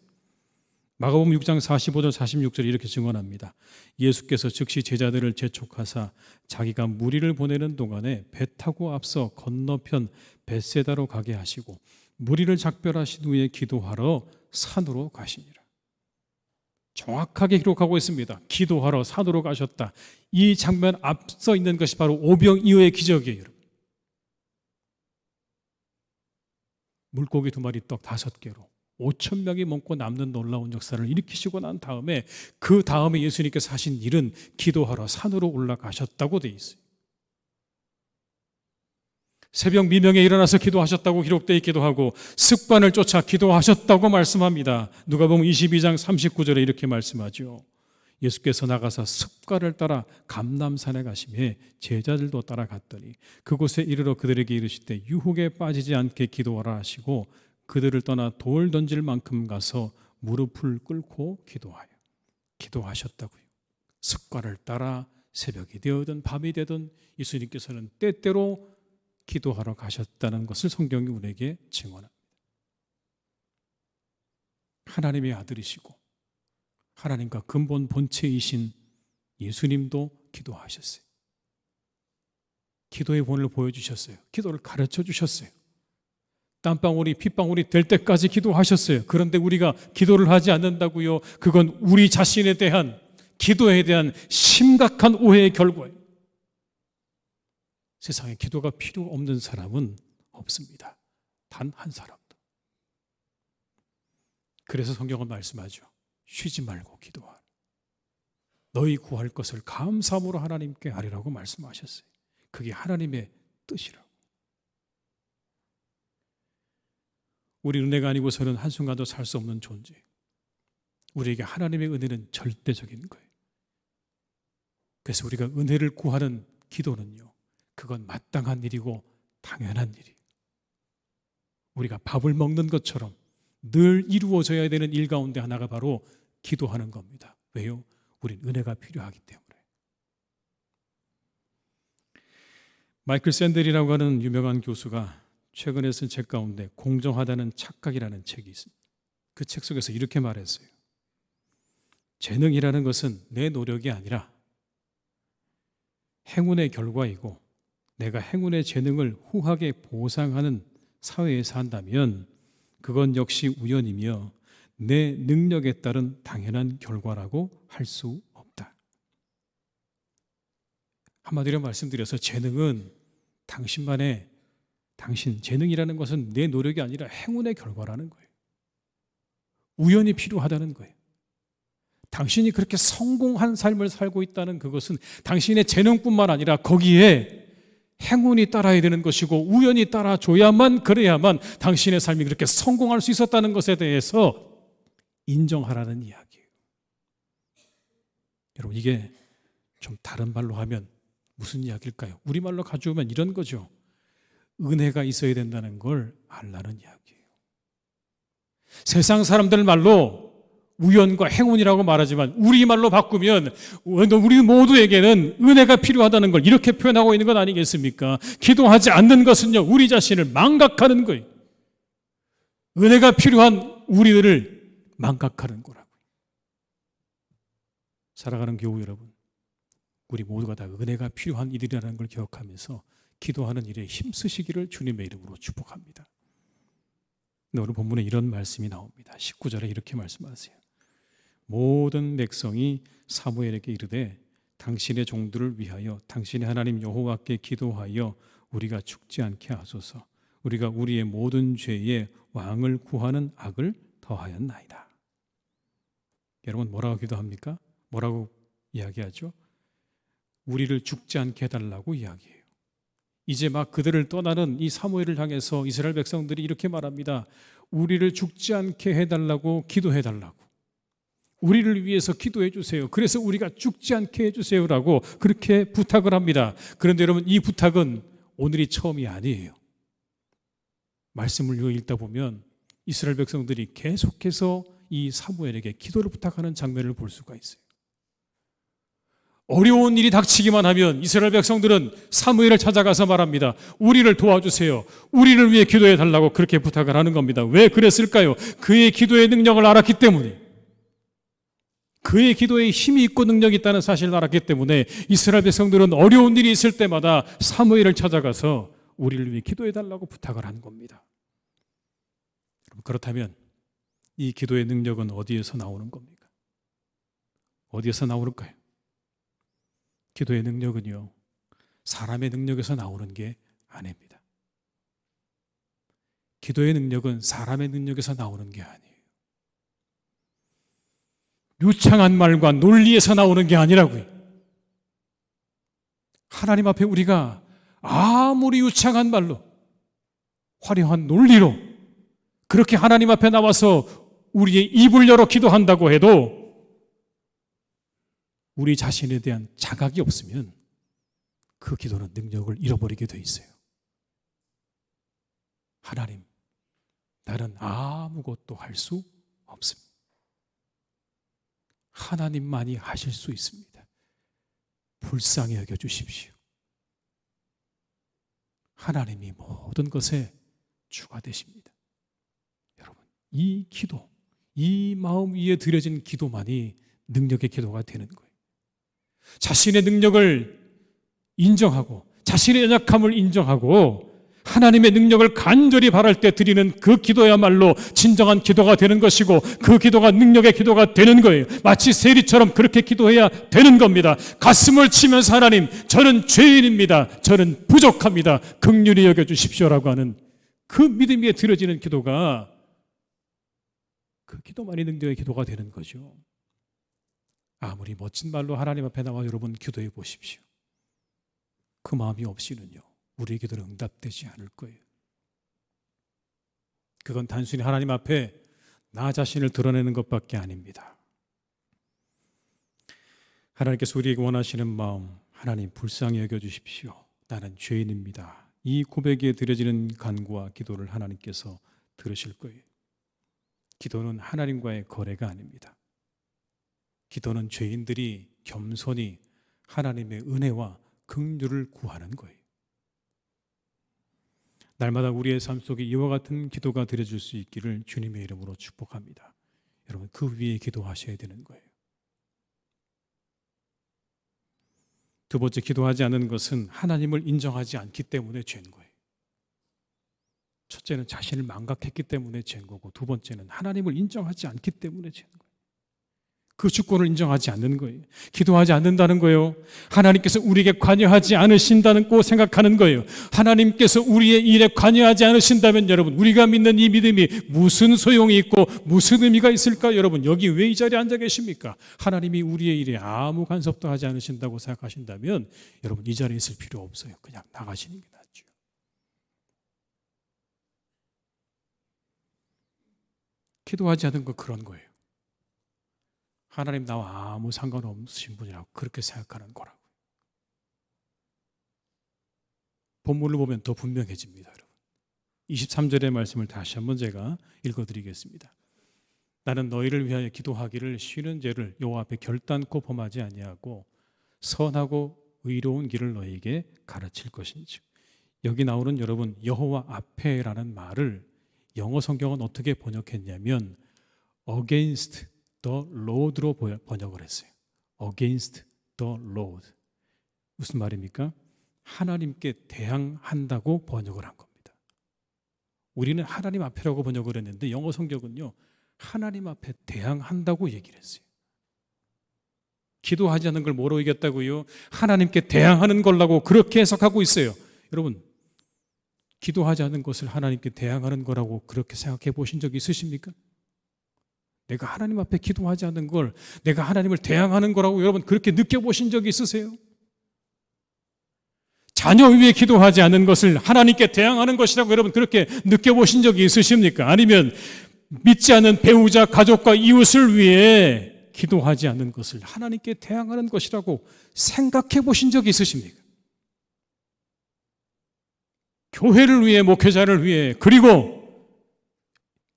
마가복음 6장 45절 46절 이렇게 증언합니다. 예수께서 즉시 제자들을 재촉하사 자기가 무리를 보내는 동안에 배 타고 앞서 건너편 벳세다로 가게 하시고 무리를 작별하신 후에 기도하러 산으로 가시니라. 정확하게 기록하고 있습니다. 기도하러 산으로 가셨다. 이 장면 앞서 있는 것이 바로 오병이어의 기적이에요, 여러분. 물고기 2마리 떡 5개로 5,000명이 먹고 남는 놀라운 역사를 일으키시고 난 다음에 그 다음에 예수님께서 하신 일은 기도하러 산으로 올라가셨다고 돼 있어요. 새벽 미명에 일어나서 기도하셨다고 기록되어 있기도 하고 습관을 쫓아 기도하셨다고 말씀합니다. 누가복음 22장 39절에 이렇게 말씀하죠. 예수께서 나가서 습관을 따라 감람산에 가시매 제자들도 따라갔더니 그곳에 이르러 그들에게 이르시되 유혹에 빠지지 않게 기도하라 하시고 그들을 떠나 돌 던질 만큼 가서 무릎을 꿇고 기도하셨다고요. 습관을 따라 새벽이 되어든 밤이 되든 예수님께서는 때때로 기도하러 가셨다는 것을 성경이 우리에게 증언합니다. 하나님의 아들이시고 하나님과 근본 본체이신 예수님도 기도하셨어요. 기도의 본을 보여주셨어요. 기도를 가르쳐 주셨어요. 땀방울이 핏방울이 될 때까지 기도하셨어요. 그런데 우리가 기도를 하지 않는다고요? 그건 우리 자신에 대한 기도에 대한 심각한 오해의 결과예요. 세상에 기도가 필요 없는 사람은 없습니다. 단 한 사람도. 그래서 성경은 말씀하죠. 쉬지 말고 기도하라. 너희 구할 것을 감사함으로 하나님께 아뢰라고 말씀하셨어요. 그게 하나님의 뜻이라고. 우리 은혜가 아니고서는 한순간도 살 수 없는 존재. 우리에게 하나님의 은혜는 절대적인 거예요. 그래서 우리가 은혜를 구하는 기도는요, 그건 마땅한 일이고 당연한 일이에요. 우리가 밥을 먹는 것처럼 늘 이루어져야 되는 일 가운데 하나가 바로 기도하는 겁니다. 왜요? 우린 은혜가 필요하기 때문에. 마이클 샌델이라고 하는 유명한 교수가 최근에 쓴 책 가운데 공정하다는 착각이라는 책이 있습니다. 그 책 속에서 이렇게 말했어요. 재능이라는 것은 내 노력이 아니라 행운의 결과이고 내가 행운의 재능을 후하게 보상하는 사회에 산다면 그건 역시 우연이며 내 능력에 따른 당연한 결과라고 할 수 없다. 한마디로 말씀드려서 재능은 당신 재능이라는 것은 내 노력이 아니라 행운의 결과라는 거예요. 우연이 필요하다는 거예요. 당신이 그렇게 성공한 삶을 살고 있다는 그것은 당신의 재능뿐만 아니라 거기에 행운이 따라야 되는 것이고 우연이 따라줘야만 그래야만 당신의 삶이 그렇게 성공할 수 있었다는 것에 대해서 인정하라는 이야기예요. 여러분 이게 좀 다른 말로 하면 무슨 이야기일까요? 우리말로 가져오면 이런 거죠. 은혜가 있어야 된다는 걸 알라는 이야기예요. 세상 사람들 말로 우연과 행운이라고 말하지만 우리말로 바꾸면 우리 모두에게는 은혜가 필요하다는 걸 이렇게 표현하고 있는 것 아니겠습니까? 기도하지 않는 것은요, 우리 자신을 망각하는 거예요. 은혜가 필요한 우리들을 망각하는 거라고요. 살아가는 교우 여러분, 우리 모두가 다 은혜가 필요한 이들이라는 걸 기억하면서 기도하는 일에 힘쓰시기를 주님의 이름으로 축복합니다. 오늘 본문에 이런 말씀이 나옵니다. 19절에 이렇게 말씀하세요. 모든 백성이 사무엘에게 이르되 당신의 종들을 위하여 당신의 하나님 여호와께 기도하여 우리가 죽지 않게 하소서. 우리가 우리의 모든 죄에 왕을 구하는 악을 더하였나이다. 여러분 뭐라고 기도합니까? 뭐라고 이야기하죠? 우리를 죽지 않게 해달라고 이야기해요. 이제 막 그들을 떠나는 이 사무엘을 향해서 이스라엘 백성들이 이렇게 말합니다. 우리를 죽지 않게 해달라고 기도해달라고. 우리를 위해서 기도해 주세요. 그래서 우리가 죽지 않게 해주세요라고 그렇게 부탁을 합니다. 그런데 여러분 이 부탁은 오늘이 처음이 아니에요. 말씀을 읽다 보면 이스라엘 백성들이 계속해서 이 사무엘에게 기도를 부탁하는 장면을 볼 수가 있어요. 어려운 일이 닥치기만 하면 이스라엘 백성들은 사무엘을 찾아가서 말합니다. 우리를 도와주세요. 우리를 위해 기도해 달라고 그렇게 부탁을 하는 겁니다. 왜 그랬을까요? 그의 기도의 능력을 알았기 때문에, 그의 기도에 힘이 있고 능력이 있다는 사실을 알았기 때문에 이스라엘 백성들은 어려운 일이 있을 때마다 사무엘을 찾아가서 우리를 위해 기도해 달라고 부탁을 한 겁니다. 그렇다면 이 기도의 능력은 어디에서 나오는 겁니까? 어디에서 나오는가요? 기도의 능력은요, 사람의 능력에서 나오는 게 아닙니다. 기도의 능력은 사람의 능력에서 나오는 게 아니에요. 유창한 말과 논리에서 나오는 게 아니라고요. 하나님 앞에 우리가 아무리 유창한 말로, 화려한 논리로 그렇게 하나님 앞에 나와서 우리의 입을 열어 기도한다고 해도 우리 자신에 대한 자각이 없으면 그 기도는 능력을 잃어버리게 돼 있어요. 하나님, 나는 아무것도 할 수 없습니다. 하나님만이 하실 수 있습니다. 불쌍히 여겨 주십시오. 하나님이 모든 것에 주가 되십니다. 여러분, 이 기도, 이 마음 위에 드려진 기도만이 능력의 기도가 되는 거예요. 자신의 능력을 인정하고 자신의 연약함을 인정하고 하나님의 능력을 간절히 바랄 때 드리는 그 기도야말로 진정한 기도가 되는 것이고 그 기도가 능력의 기도가 되는 거예요. 마치 세리처럼 그렇게 기도해야 되는 겁니다. 가슴을 치면서 하나님, 저는 죄인입니다. 저는 부족합니다. 긍휼히 여겨주십시오라고 하는 그 믿음 위에 드려지는 기도가, 그 기도만이 능력의 기도가 되는 거죠. 아무리 멋진 말로 하나님 앞에 나와 여러분 기도해 보십시오. 그 마음이 없이는요, 우리의 기도는 응답되지 않을 거예요. 그건 단순히 하나님 앞에 나 자신을 드러내는 것밖에 아닙니다. 하나님께서 우리에게 원하시는 마음, 하나님 불쌍히 여겨주십시오. 나는 죄인입니다. 이 고백에 드려지는 간구와 기도를 하나님께서 들으실 거예요. 기도는 하나님과의 거래가 아닙니다. 기도는 죄인들이 겸손히 하나님의 은혜와 긍휼을 구하는 거예요. 날마다 우리의 삶 속에 이와 같은 기도가 드려질 수 있기를 주님의 이름으로 축복합니다. 여러분, 그 위에 기도하셔야 되는 거예요. 두 번째, 기도하지 않는 것은 하나님을 인정하지 않기 때문에 죄인 거예요. 첫째는 자신을 망각했기 때문에 죄인 거고, 두 번째는 하나님을 인정하지 않기 때문에 죄인 거예요. 그 주권을 인정하지 않는 거예요. 기도하지 않는다는 거예요. 하나님께서 우리에게 관여하지 않으신다고 생각하는 거예요. 하나님께서 우리의 일에 관여하지 않으신다면 여러분, 우리가 믿는 이 믿음이 무슨 소용이 있고 무슨 의미가 있을까? 여러분, 여기 왜 이 자리에 앉아 계십니까? 하나님이 우리의 일에 아무 간섭도 하지 않으신다고 생각하신다면 여러분, 이 자리에 있을 필요 없어요. 그냥 나가시는 게 낫죠. 기도하지 않은 거 그런 거예요. 하나님 나와 아무 상관없으신 분이라고 그렇게 생각하는 거라고. 본문을 보면 더 분명해집니다. 여러분. 23절의 말씀을 다시 한번 제가 읽어드리겠습니다. 나는 너희를 위하여 기도하기를 쉬는 죄를 여호와 앞에 결단코 범하지 아니하고 선하고 의로운 길을 너희에게 가르칠 것인즉. 여기 나오는 여러분 여호와 앞에라는 말을 영어 성경은 어떻게 번역했냐면 against the Lord로 번역을 했어요. against the Lord. 무슨 말입니까? 하나님께 대항한다고 번역을 한 겁니다. 우리는 하나님 앞에라고 번역을 했는데 영어 성경은요 하나님 앞에 대항한다고 얘기를 했어요. 기도하지 않는 걸 뭐로 이겼다고요? 하나님께 대항하는 걸라고 그렇게 해석하고 있어요. 여러분, 기도하지 않는 것을 하나님께 대항하는 거라고 그렇게 생각해 보신 적 있으십니까? 내가 하나님 앞에 기도하지 않는 걸 내가 하나님을 대항하는 거라고 여러분 그렇게 느껴보신 적이 있으세요? 자녀 위에 기도하지 않는 것을 하나님께 대항하는 것이라고 여러분 그렇게 느껴보신 적이 있으십니까? 아니면 믿지 않는 배우자, 가족과 이웃을 위해 기도하지 않는 것을 하나님께 대항하는 것이라고 생각해 보신 적이 있으십니까? 교회를 위해, 목회자를 위해, 그리고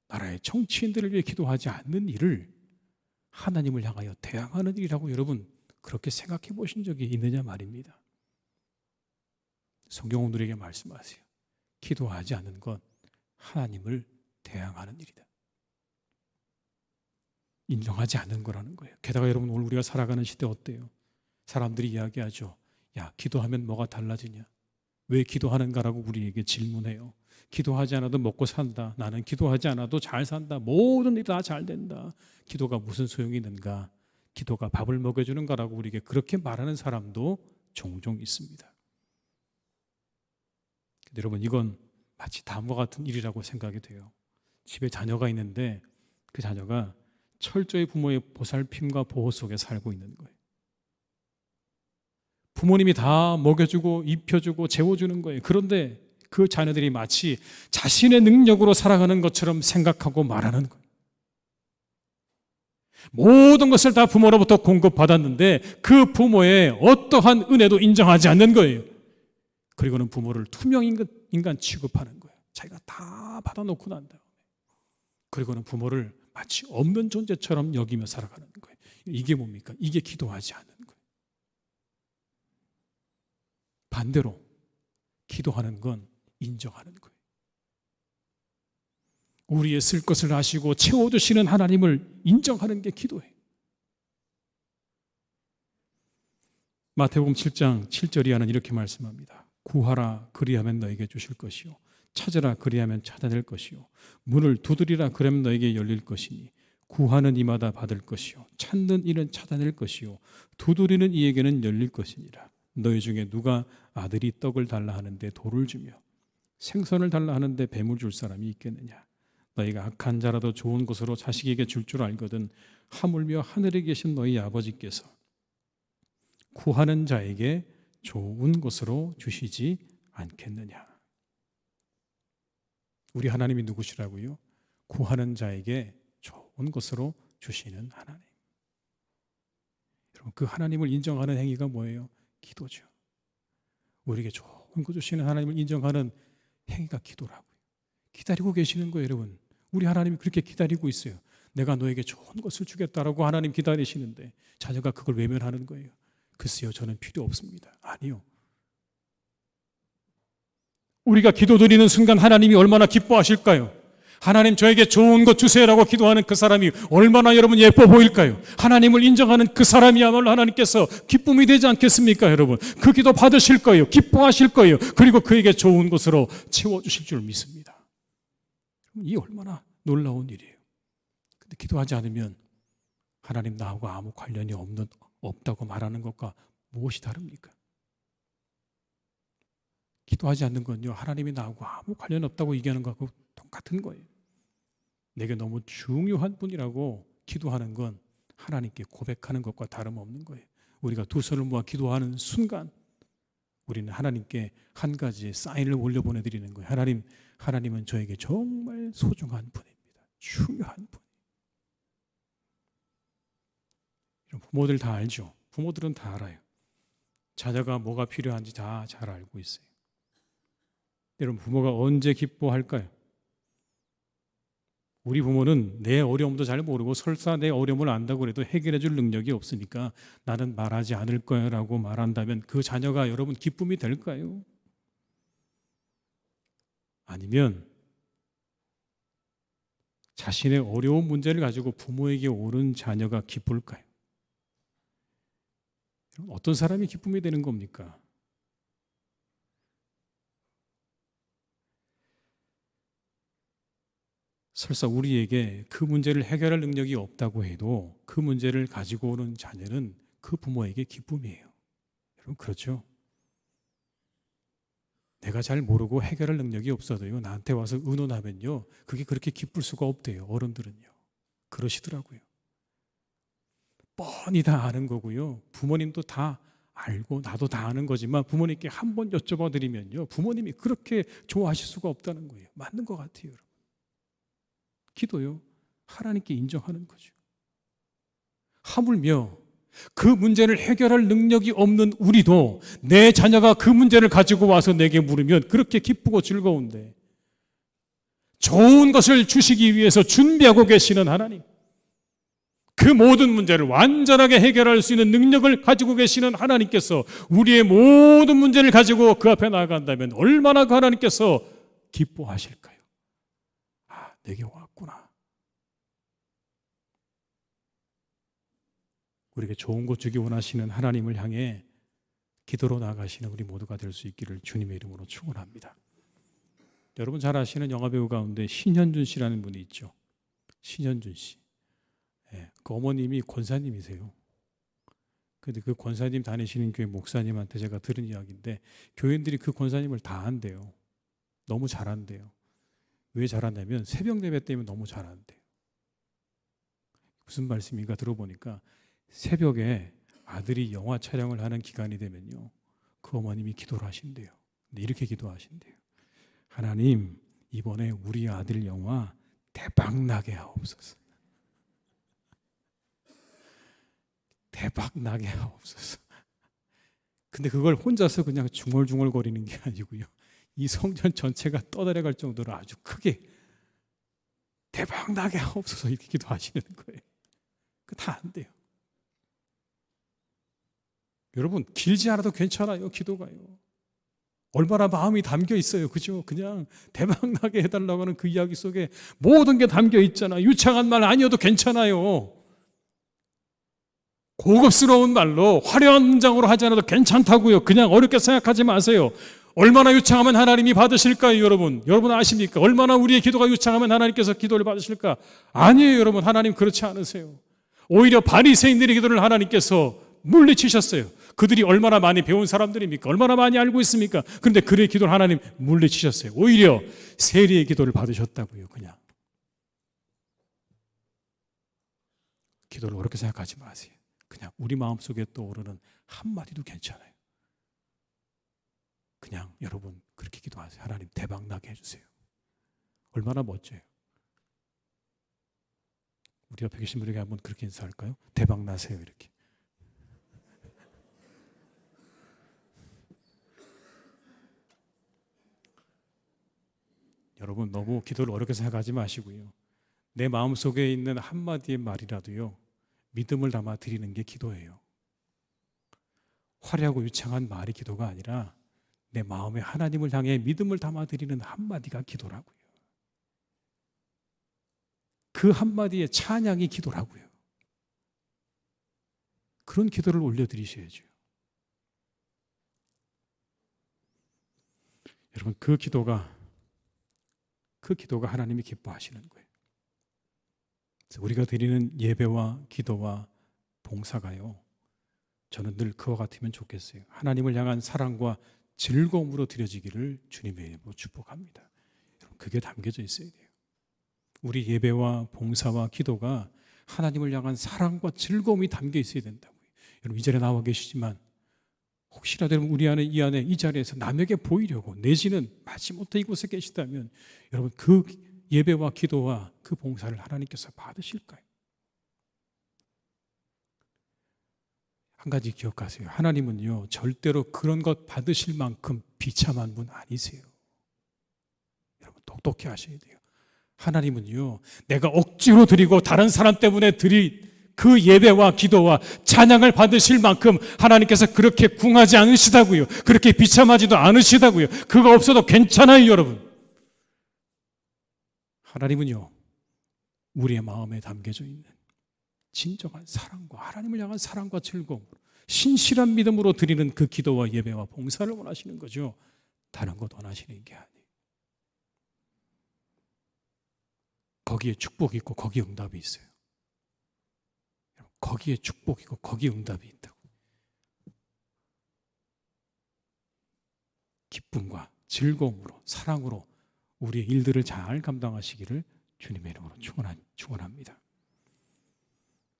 나라의 정치인들을 위해 기도하지 않는 일을 하나님을 향하여 대항하는 일이라고 여러분 그렇게 생각해 보신 적이 있느냐 말입니다. 성경은 우리에게 말씀하세요. 기도하지 않는 것 하나님을 대항하는 일이다. 인정하지 않는 거라는 거예요. 게다가 여러분 오늘 우리가 살아가는 시대 어때요? 사람들이 이야기하죠. 야, 기도하면 뭐가 달라지냐? 왜 기도하는가라고 우리에게 질문해요. 기도하지 않아도 먹고 산다. 나는 기도하지 않아도 잘 산다. 모든 일이 다 잘 된다. 기도가 무슨 소용이 있는가? 기도가 밥을 먹여주는가라고 우리에게 그렇게 말하는 사람도 종종 있습니다. 여러분 이건 마치 다음과 같은 일이라고 생각이 돼요. 집에 자녀가 있는데 그 자녀가 철저히 부모의 보살핌과 보호 속에 살고 있는 거예요. 부모님이 다 먹여주고 입혀주고 재워주는 거예요. 그런데 그 자녀들이 마치 자신의 능력으로 살아가는 것처럼 생각하고 말하는 거예요. 모든 것을 다 부모로부터 공급받았는데 그 부모의 어떠한 은혜도 인정하지 않는 거예요. 그리고는 부모를 투명 인간 취급하는 거예요. 자기가 다 받아놓고 난 다음에. 그리고는 부모를 마치 없는 존재처럼 여기며 살아가는 거예요. 이게 뭡니까? 이게 기도하지 않는 거예요. 반대로 기도하는 건 인정하는 거예요. 우리의 쓸 것을 아시고 채워주시는 하나님을 인정하는 게 기도예요. 마태복음 7장 7절 이하는 이렇게 말씀합니다. 구하라 그리하면 너에게 주실 것이요 찾으라 그리하면 찾아낼 것이요 문을 두드리라 그러면 너에게 열릴 것이니 구하는 이마다 받을 것이요 찾는 이는 찾아낼 것이요 두드리는 이에게는 열릴 것이니라. 너희 중에 누가 아들이 떡을 달라 하는데 돌을 주며 생선을 달라 하는데 뱀을 줄 사람이 있겠느냐. 너희가 악한 자라도 좋은 것으로 자식에게 줄 줄 알거든 하물며 하늘에 계신 너희 아버지께서 구하는 자에게 좋은 것으로 주시지 않겠느냐. 우리 하나님이 누구시라고요? 구하는 자에게 좋은 것으로 주시는 하나님. 여러분 그 하나님을 인정하는 행위가 뭐예요? 기도죠. 우리에게 좋은 거 주시는 하나님을 인정하는 행위가 기도라고요. 기다리고 계시는 거예요, 여러분. 우리 하나님이 그렇게 기다리고 있어요. 내가 너에게 좋은 것을 주겠다라고 하나님 기다리시는데 자녀가 그걸 외면하는 거예요. 글쎄요, 저는 필요 없습니다. 아니요. 우리가 기도드리는 순간 하나님이 얼마나 기뻐하실까요? 하나님 저에게 좋은 것 주세요라고 기도하는 그 사람이 얼마나 여러분 예뻐 보일까요? 하나님을 인정하는 그 사람이야말로 하나님께서 기쁨이 되지 않겠습니까, 여러분? 그 기도 받으실 거예요. 기뻐하실 거예요. 그리고 그에게 좋은 것으로 채워주실 줄 믿습니다. 이 얼마나 놀라운 일이에요. 근데 기도하지 않으면 하나님 나하고 아무 관련이 없다고 말하는 것과 무엇이 다릅니까? 기도하지 않는 건요, 하나님이 나하고 아무 관련 없다고 얘기하는 것하고 똑같은 거예요. 내게 너무 중요한 분이라고 기도하는 건 하나님께 고백하는 것과 다름없는 거예요. 우리가 두 손을 모아 기도하는 순간 우리는 하나님께 한 가지의 사인을 올려보내드리는 거예요. 하나님은 저에게 정말 소중한 분입니다. 중요한 분. 부모들 다 알죠. 부모들은 다 알아요. 자녀가 뭐가 필요한지 다 잘 알고 있어요. 여러분 부모가 언제 기뻐할까요? 우리 부모는 내 어려움도 잘 모르고 설사 내 어려움을 안다고 해도 해결해 줄 능력이 없으니까 나는 말하지 않을 거야 라고 말한다면 그 자녀가 여러분 기쁨이 될까요? 아니면 자신의 어려운 문제를 가지고 부모에게 오는 자녀가 기쁠까요? 어떤 사람이 기쁨이 되는 겁니까? 설사 우리에게 그 문제를 해결할 능력이 없다고 해도 그 문제를 가지고 오는 자녀는 그 부모에게 기쁨이에요. 여러분 그렇죠? 내가 잘 모르고 해결할 능력이 없어도요, 나한테 와서 의논하면요, 그게 그렇게 기쁠 수가 없대요. 어른들은요. 그러시더라고요. 뻔히 다 아는 거고요. 부모님도 다 알고 나도 다 아는 거지만 부모님께 한 번 여쭤봐 드리면요, 부모님이 그렇게 좋아하실 수가 없다는 거예요. 맞는 것 같아요, 여러분. 기도요, 하나님께 인정하는 거죠. 하물며 그 문제를 해결할 능력이 없는 우리도 내 자녀가 그 문제를 가지고 와서 내게 물으면 그렇게 기쁘고 즐거운데, 좋은 것을 주시기 위해서 준비하고 계시는 하나님, 그 모든 문제를 완전하게 해결할 수 있는 능력을 가지고 계시는 하나님께서 우리의 모든 문제를 가지고 그 앞에 나아간다면 얼마나 그 하나님께서 기뻐하실까요? 아, 내게 왔구나. 우리에게 좋은 것 주기 원하시는 하나님을 향해 기도로 나아가시는 우리 모두가 될 수 있기를 주님의 이름으로 축원합니다. 여러분 잘 아시는 영화배우 가운데 신현준 씨라는 분이 있죠. 신현준 씨. 그 어머님이 권사님이세요. 근데 그 권사님 다니시는 교회 목사님한테 제가 들은 이야기인데, 교인들이 그 권사님을 다 안대요. 너무 잘한대요. 왜 잘하냐면 새벽 예배 때문에 너무 잘한대요. 무슨 말씀인가 들어보니까 새벽에 아들이 영화 촬영을 하는 기간이 되면요, 그 어머님이 기도를 하신대요. 근데 이렇게 기도하신대요. 하나님, 이번에 우리 아들 영화 대박 나게 하옵소서. 대박 나게 하옵소서. 근데 그걸 혼자서 그냥 중얼중얼거리는 게 아니고요, 이 성전 전체가 떠들어갈 정도로 아주 크게 대박 나게 하옵소서 이렇게 기도하시는 거예요. 그 다 안 돼요. 여러분 길지 않아도 괜찮아요. 기도가요. 얼마나 마음이 담겨 있어요. 그죠? 그냥 대박 나게 해달라고 하는 그 이야기 속에 모든 게 담겨 있잖아요. 유창한 말 아니어도 괜찮아요. 고급스러운 말로 화려한 문장으로 하지 않아도 괜찮다고요. 그냥 어렵게 생각하지 마세요. 얼마나 유창하면 하나님이 받으실까요, 여러분? 여러분 아십니까? 얼마나 우리의 기도가 유창하면 하나님께서 기도를 받으실까? 아니에요, 여러분. 하나님 그렇지 않으세요. 오히려 바리새인들의 기도를 하나님께서 물리치셨어요. 그들이 얼마나 많이 배운 사람들입니까? 얼마나 많이 알고 있습니까? 그런데 그들의 기도를 하나님 물리치셨어요. 오히려 세리의 기도를 받으셨다고요. 그냥 기도를 어렵게 생각하지 마세요. 그냥 우리 마음속에 떠오르는 한마디도 괜찮아요. 그냥 여러분 그렇게 기도하세요. 하나님 대박 나게 해주세요. 얼마나 멋져요. 우리 옆에 계신 분에게 한번 그렇게 인사할까요? 대박 나세요. 이렇게. 여러분 너무 기도를 어렵게 생각하지 마시고요, 내 마음속에 있는 한마디의 말이라도요, 믿음을 담아 드리는 게 기도예요. 화려하고 유창한 말이 기도가 아니라 내 마음에 하나님을 향해 믿음을 담아 드리는 한마디가 기도라고요. 그 한마디의 찬양이 기도라고요. 그런 기도를 올려드리셔야죠. 여러분 그 기도가 하나님이 기뻐하시는 거예요. 그래서 우리가 드리는 예배와 기도와 봉사가요, 저는 늘 그와 같으면 좋겠어요. 하나님을 향한 사랑과 즐거움으로 드려지기를 주님의 이름으로 축복합니다. 여러분 그게 담겨져 있어야 돼요. 우리 예배와 봉사와 기도가 하나님을 향한 사랑과 즐거움이 담겨 있어야 된다고요. 여러분 이 자리에 나와 계시지만 혹시라도 우리 안에 이 자리에서 남에게 보이려고 내지는 마지못해 이곳에 계시다면 여러분 그 예배와 기도와 그 봉사를 하나님께서 받으실까요? 한 가지 기억하세요. 하나님은요 절대로 그런 것 받으실 만큼 비참한 분 아니세요. 여러분 똑똑히 하셔야 돼요. 하나님은요, 내가 억지로 드리고 다른 사람 때문에 드릴 그 예배와 기도와 찬양을 받으실 만큼 하나님께서 그렇게 궁하지 않으시다고요. 그렇게 비참하지도 않으시다고요. 그거 없어도 괜찮아요, 여러분. 하나님은요, 우리의 마음에 담겨져 있는 진정한 사랑과 하나님을 향한 사랑과 즐거움으로 신실한 믿음으로 드리는 그 기도와 예배와 봉사를 원하시는 거죠. 다른 것 원하시는 게 아니에요. 거기에 축복이 있고 거기에 응답이 있어요. 거기에 축복이고 거기에 응답이 있다고. 기쁨과 즐거움으로 사랑으로 우리의 일들을 잘 감당하시기를 주님의 이름으로 축원합니다.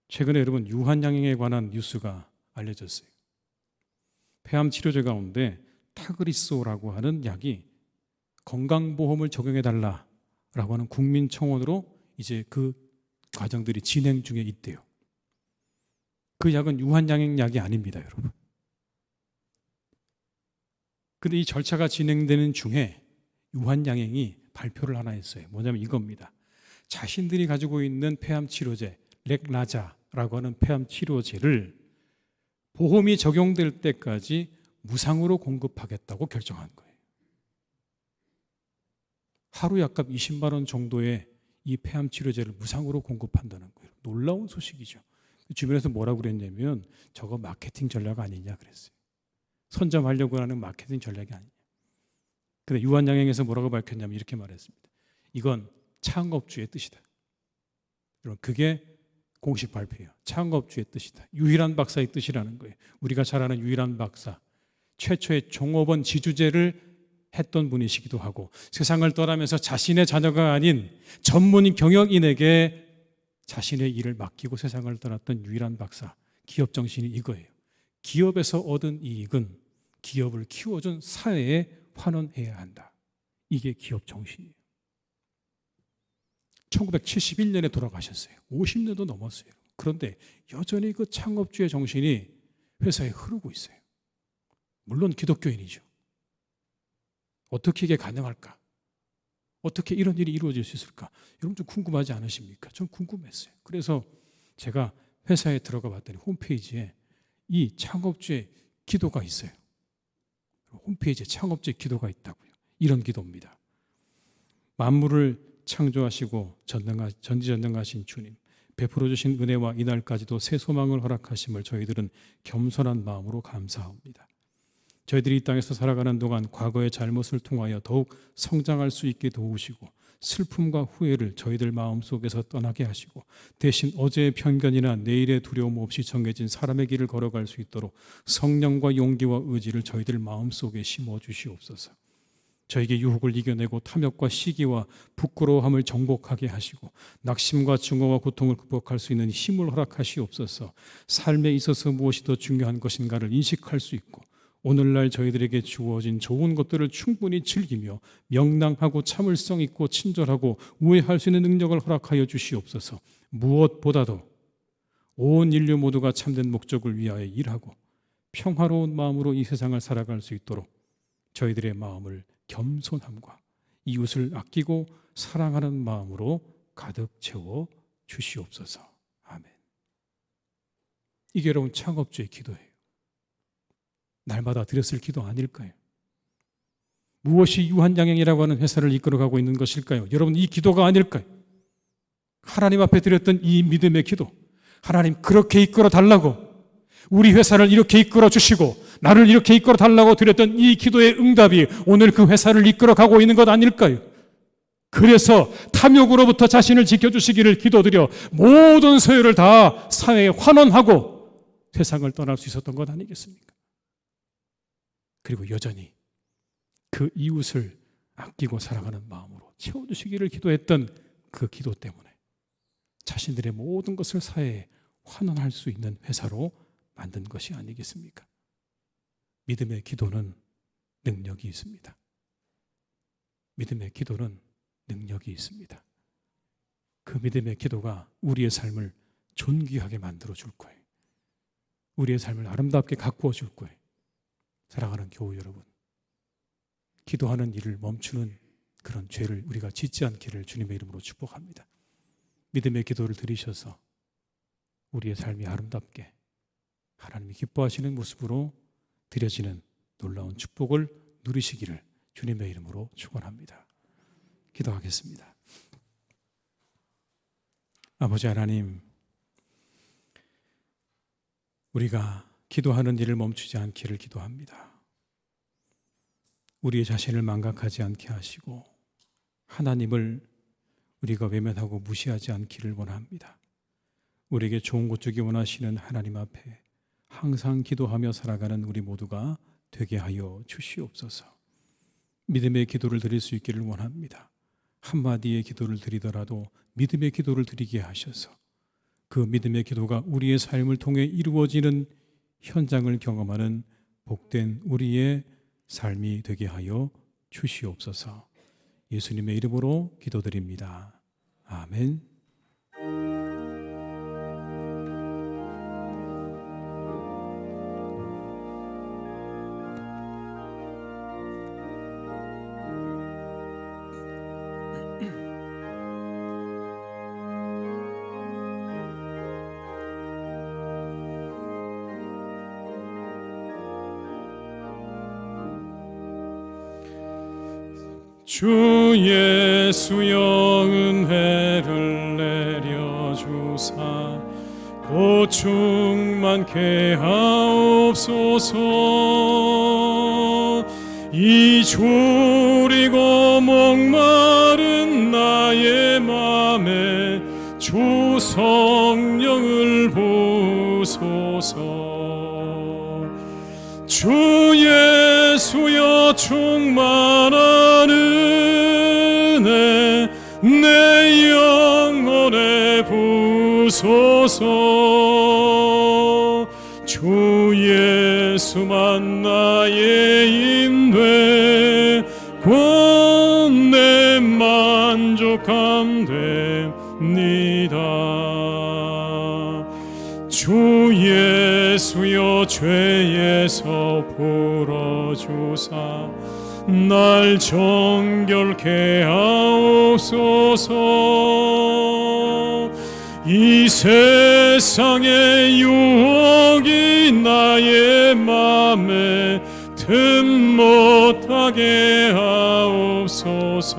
최근에 여러분 유한양행에 관한 뉴스가 알려졌어요. 폐암 치료제 가운데 타그리소라고 하는 약이 건강보험을 적용해달라라고 하는 국민청원으로 이제 그 과정들이 진행 중에 있대요. 그 약은 유한양행 약이 아닙니다, 여러분. 근데 이 절차가 진행되는 중에 유한양행이 발표를 하나 했어요. 뭐냐면 이겁니다. 자신들이 가지고 있는 폐암 치료제 렉라자라고 하는 폐암 치료제를 보험이 적용될 때까지 무상으로 공급하겠다고 결정한 거예요. 하루 약값 20만 원 정도의 이 폐암 치료제를 무상으로 공급한다는 거예요. 놀라운 소식이죠. 주변에서 뭐라고 그랬냐면 저거 마케팅 전략 아니냐 그랬어요. 선점하려고 하는 마케팅 전략이 아니냐. 근데 유한양행에서 뭐라고 밝혔냐면 이렇게 말했습니다. 이건 창업주의 뜻이다. 여러분, 그게 공식 발표예요. 창업주의 뜻이다. 유일한 박사의 뜻이라는 거예요. 우리가 잘 아는 유일한 박사, 최초의 종업원 지주제를 했던 분이시기도 하고 세상을 떠나면서 자신의 자녀가 아닌 전문 경영인에게 자신의 일을 맡기고 세상을 떠났던 유일한 박사. 기업 정신이 이거예요. 기업에서 얻은 이익은 기업을 키워준 사회에 환원해야 한다. 이게 기업 정신이에요. 1971년에 돌아가셨어요. 50년도 넘었어요. 그런데 여전히 그 창업주의 정신이 회사에 흐르고 있어요. 물론 기독교인이죠. 어떻게 이게 가능할까? 어떻게 이런 일이 이루어질 수 있을까? 여러분 좀 궁금하지 않으십니까? 전 궁금했어요. 그래서 제가 회사에 들어가 봤더니 홈페이지에 이 창업주의 기도가 있어요. 홈페이지에 창업주의 기도가 있다고요. 이런 기도입니다. 만물을 창조하시고 전지전능하신 주님, 베풀어 주신 은혜와 이날까지도 새 소망을 허락하심을 저희들은 겸손한 마음으로 감사합니다. 저희들이 이 땅에서 살아가는 동안 과거의 잘못을 통하여 더욱 성장할 수 있게 도우시고 슬픔과 후회를 저희들 마음속에서 떠나게 하시고 대신 어제의 편견이나 내일의 두려움 없이 정해진 사람의 길을 걸어갈 수 있도록 성령과 용기와 의지를 저희들 마음속에 심어주시옵소서. 저에게 유혹을 이겨내고 탐욕과 시기와 부끄러움을 정복하게 하시고 낙심과 증오와 고통을 극복할 수 있는 힘을 허락하시옵소서. 삶에 있어서 무엇이 더 중요한 것인가를 인식할 수 있고 오늘날 저희들에게 주어진 좋은 것들을 충분히 즐기며 명랑하고 참을성 있고 친절하고 우애할 수 있는 능력을 허락하여 주시옵소서. 무엇보다도 온 인류 모두가 참된 목적을 위하여 일하고 평화로운 마음으로 이 세상을 살아갈 수 있도록 저희들의 마음을 겸손함과 이웃을 아끼고 사랑하는 마음으로 가득 채워 주시옵소서. 아멘. 이게 여러분 창업주의 기도예요. 날마다 드렸을 기도 아닐까요? 무엇이 유한양행이라고 하는 회사를 이끌어가고 있는 것일까요? 여러분 이 기도가 아닐까요? 하나님 앞에 드렸던 이 믿음의 기도, 하나님 그렇게 이끌어 달라고, 우리 회사를 이렇게 이끌어 주시고 나를 이렇게 이끌어 달라고 드렸던 이 기도의 응답이 오늘 그 회사를 이끌어가고 있는 것 아닐까요? 그래서 탐욕으로부터 자신을 지켜주시기를 기도드려 모든 소유를 다 사회에 환원하고 세상을 떠날 수 있었던 것 아니겠습니까? 그리고 여전히 그 이웃을 아끼고 사랑하는 마음으로 채워주시기를 기도했던 그 기도 때문에 자신들의 모든 것을 사회에 환원할 수 있는 회사로 만든 것이 아니겠습니까? 믿음의 기도는 능력이 있습니다. 믿음의 기도는 능력이 있습니다. 그 믿음의 기도가 우리의 삶을 존귀하게 만들어 줄 거예요. 우리의 삶을 아름답게 가꾸어 줄 거예요. 사랑하는 교우 여러분, 기도하는 일을 멈추는 그런 죄를 우리가 짓지 않기를 주님의 이름으로 축복합니다. 믿음의 기도를 드리셔서 우리의 삶이 아름답게 하나님이 기뻐하시는 모습으로 드려지는 놀라운 축복을 누리시기를 주님의 이름으로 축원합니다. 기도하겠습니다. 아버지 하나님, 우리가 기도하는 일을 멈추지 않기를 기도합니다. 우리의 자신을 망각하지 않게 하시고 하나님을 우리가 외면하고 무시하지 않기를 원합니다. 우리에게 좋은 것 주기 원하시는 하나님 앞에 항상 기도하며 살아가는 우리 모두가 되게 하여 주시옵소서. 믿음의 기도를 드릴 수 있기를 원합니다. 한마디의 기도를 드리더라도 믿음의 기도를 드리게 하셔서 그 믿음의 기도가 우리의 삶을 통해 이루어지는 현장을 경험하는 복된 우리의 삶이 되게 하여 주시옵소서. 예수님의 이름으로 기도드립니다. 아멘. 주 예수여 은혜를 내려주사 곧 충만케 하옵소서. 이 졸이고 목마른 나의 맘에 주 성령을 부소서. 주 예수여 충만한 은혜 내 영혼에 부소서. 주 예수만 나의 임되 곧 내 만족함 됩니다. 주 예수여 죄에서 풀어주사 날 정결케 하옵소서. 이 세상의 유혹이 나의 맘에 틈 못하게 하옵소서.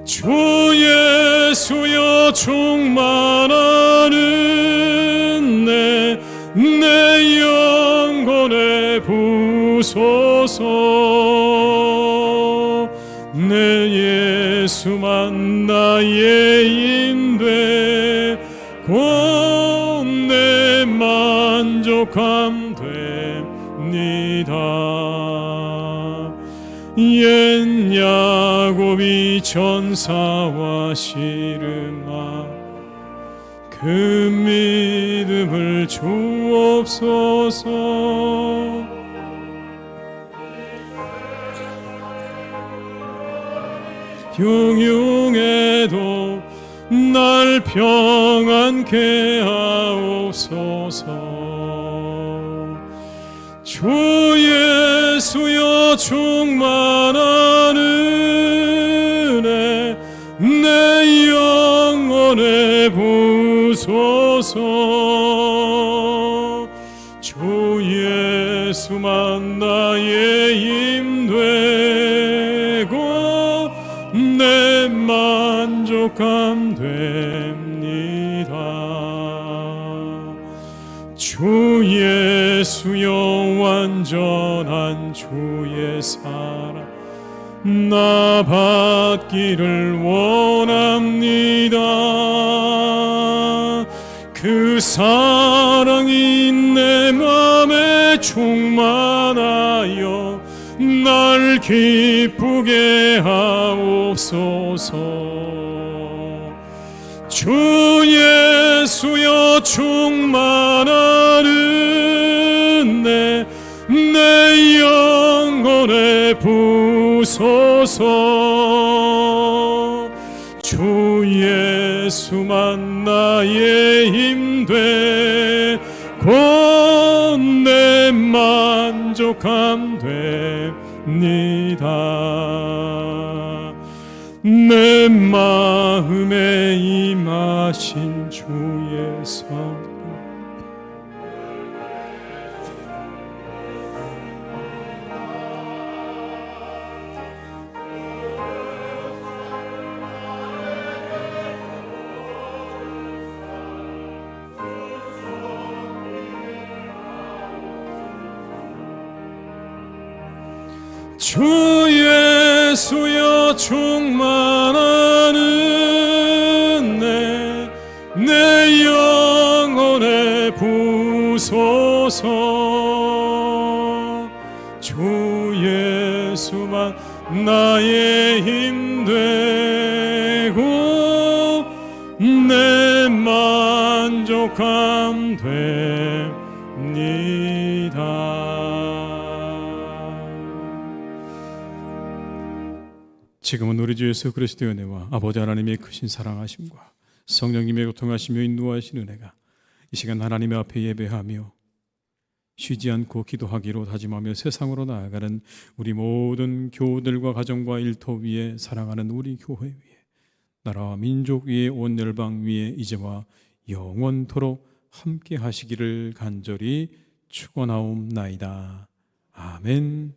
주 예수여 충만한 은혜 내 영혼에 부소서. 내 예수만 나의 임되 곧 내 만족함 됩니다. 옛 야곱이 전사와 씨름하 그 믿음을 주옵소서. 흉흉해도 날 평안케 하옵소서. 주 예수여 충만한 은혜 내 영혼에 부소서. 주 예수만 나의 힘되고 내 만족함 됩니다. 주 예수여 완전한 주의 사랑 나 받기를 원합니다. 그 사랑이 내 맘에 충만하여 날 기쁘게 하옵소서. 주 예수여 충만한 은혜 내 영혼에 부소서. 주 예수만 나의 힘되 곧 내 만족함 됩니다. 내 마음에 임하신 주의 성령 주 예수여 충만한 은혜 내 영혼에 부소서 주 예수만 나의 힘 되고 내 만족함 됩니다. 지금은 우리 주 예수 그리스도의 은혜와 아버지 하나님의 크신 사랑하심과 성령님의 교통하시며 인도하신 은혜가 이 시간 하나님의 앞에 예배하며 쉬지 않고 기도하기로 다짐하며 세상으로 나아가는 우리 모든 교우들과 가정과 일터 위에 사랑하는 우리 교회 위에 나라와 민족 위에 온 열방 위에 이제와 영원토록 함께 하시기를 간절히 축원하옵나이다. 아멘.